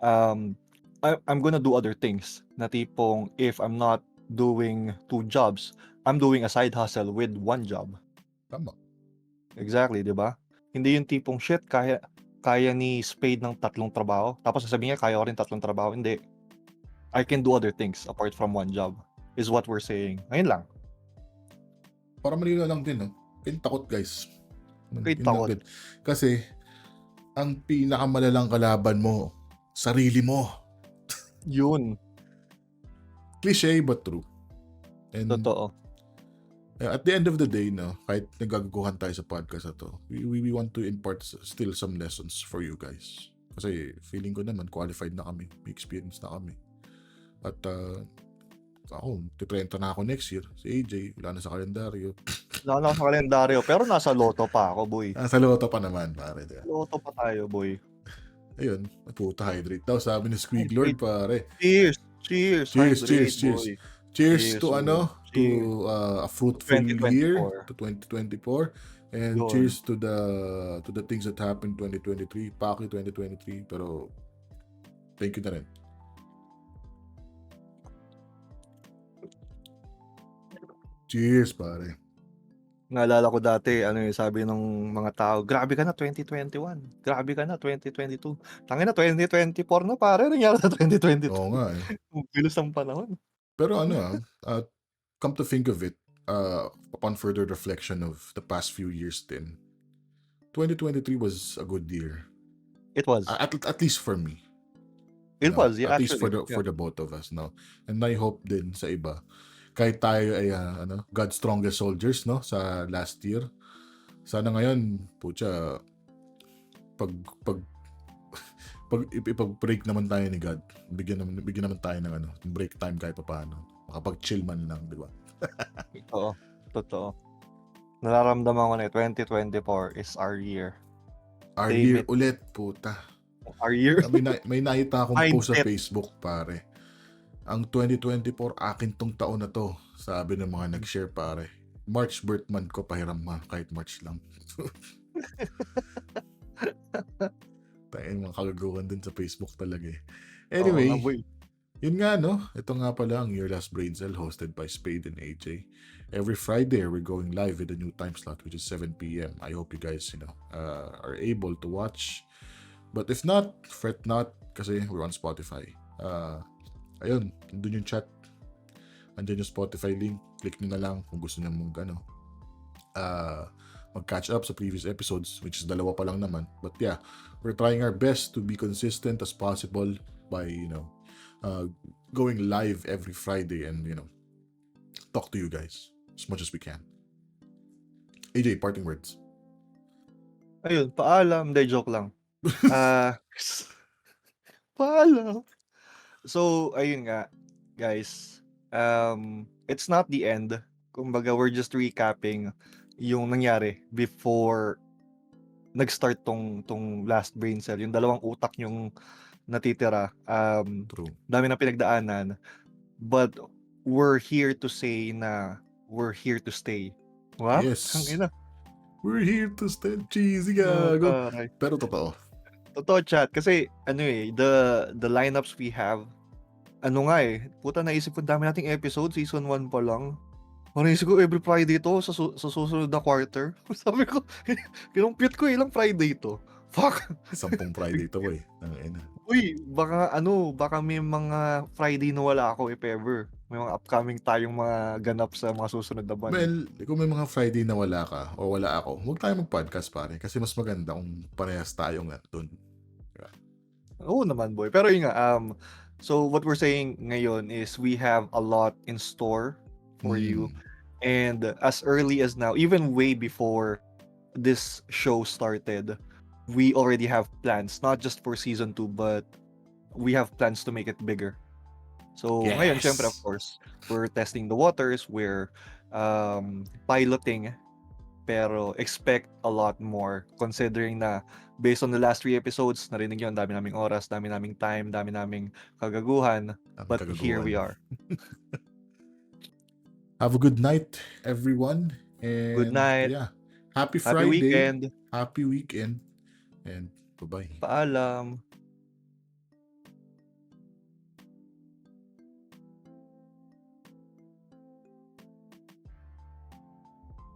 I'm gonna do other things. Na tipong if I'm not doing 2 jobs, I'm doing a side hustle with 1 job. Tama. Exactly, 'di ba? Hindi yung tipong shit kaya ni Spade ng 3 trabaho. Tapos sasabihin niya kaya ko rin 3 trabaho. Hindi. I can do other things apart from 1 job. Is what we're saying. Ayun lang. Para malinaw lang din, no? Kayo takot, guys. Kayo Yun lang takot. din. Kasi, ang pinakamalalang kalaban mo, sarili mo. Yun. Cliche but true. And Totoo. at the end of the day, no, kahit nagagaguhan tayo sa podcast na to, we want to impart still some lessons for you guys. Kasi feeling ko naman qualified na kami. May experience na kami. At ako, 30 na ako next year. Si AJ, wala na sa kalendaryo. Wala na ako sa kalendaryo. Pero nasa loto pa ako, boy. Sa loto pa naman, pare. Diba? Loto pa tayo, boy. Ayun, puta, hydrate daw. Sabi ni Squiglord, pare. Cheers! Cheers! Cheers, Hydrate, cheers, cheers. boy. Cheers Cheers, to boy. ano, to Cheers. a fruitful 2024. year, to 2024. And Yun. cheers to the things that happened 2023, Paki 2023, pero thank you na rin. Cheers, pare. Naalala ko dati, ano yung sabi ng mga tao, grabe ka na 2021, grabe ka na 2022. Tangin na 2024 na pare, nangyari sa 2022. Oo nga eh. Ang bilis ng panahon. Pero ano come to think of it, upon further reflection of the past few years din, 2023 was a good year. It was. At least for me. It was, yeah, At least actually. for the both of us, no. And I hope din sa iba, kahit tayo ay God's strongest soldiers, no, sa last year. Sana ngayon, pucha, ipag-break naman tayo ni God. Bigyan naman tayo ng break time kahit paano. Makapag-chill man lang, di ba? Totoo. Nararamdaman ko na 2024 is our year. Our Save year it. ulit, puta. Our year. May nakita akong post sa Mindset. Facebook, pare. Ang 2024, akin tong taon na to. Sabi ng mga nag-share, pare. March birth month ko, pahiram ma. Kahit March lang. Tayo mga kagaguhan din sa Facebook talaga eh. Anyway, Oo nga, boy. yun nga, no? Ito nga pala ang Your Last Braincell, hosted by Spade and AJ. Every Friday, we're going live with a new time slot, which is 7 p.m. I hope you guys, are able to watch. But if not, fret not, kasi we're on Spotify. Ayun, nandun yung chat. Andyan yung Spotify link. Click nyo na lang kung gusto nyo mag-catch up sa previous episodes, which is 2 pa lang naman. But yeah, we're trying our best to be consistent as possible by, going live every Friday and, talk to you guys as much as we can. AJ, parting words. Ayun, paalam. Hindi, joke lang. Paalam. So, ayun nga, guys. It's not the end. Kumbaga, we're just recapping yung nangyari before nag-start tong last Braincell. Yung 2 utak yung natitira. True. Dami na pinagdaanan. But we're here to say na we're here to stay. Wow? Yes. Tangina. We're here to stay. Cheesy gago. Taray. Pero totoo. Totoo, chat. Kasi, the lineups we have, puta, naisip ko, dami nating episode, season 1 pa lang. Naisip ko, every Friday to, sa susunod na quarter. Sabi ko, kinumpute ko, ilang Friday to? Fuck! 10 Friday to, boy. Uy, baka may mga Friday na wala ako, if ever. May mga upcoming tayong mga ganap sa mga susunod na buwan. Well, kung may mga Friday na wala ka o wala ako, huwag tayo mag-podcast, pare. Kasi mas maganda kung parehas tayong nandun. Oo naman, boy. Pero yun nga, so what we're saying ngayon is we have a lot in store for you. And as early as now, even way before this show started, we already have plans, not just for season 2, but we have plans to make it bigger. So ngayon, syempre, of Yes. course, we're testing the waters, we're piloting, pero expect a lot more considering na based on the last 3 episodes, narinig yun, dami naming oras, dami naming time, dami naming kagaguhan, Ang but here we kagaguhan. are. Have a good night, everyone. Good And night, yeah, happy happy Friday, weekend, happy weekend, and bye-bye. paalam.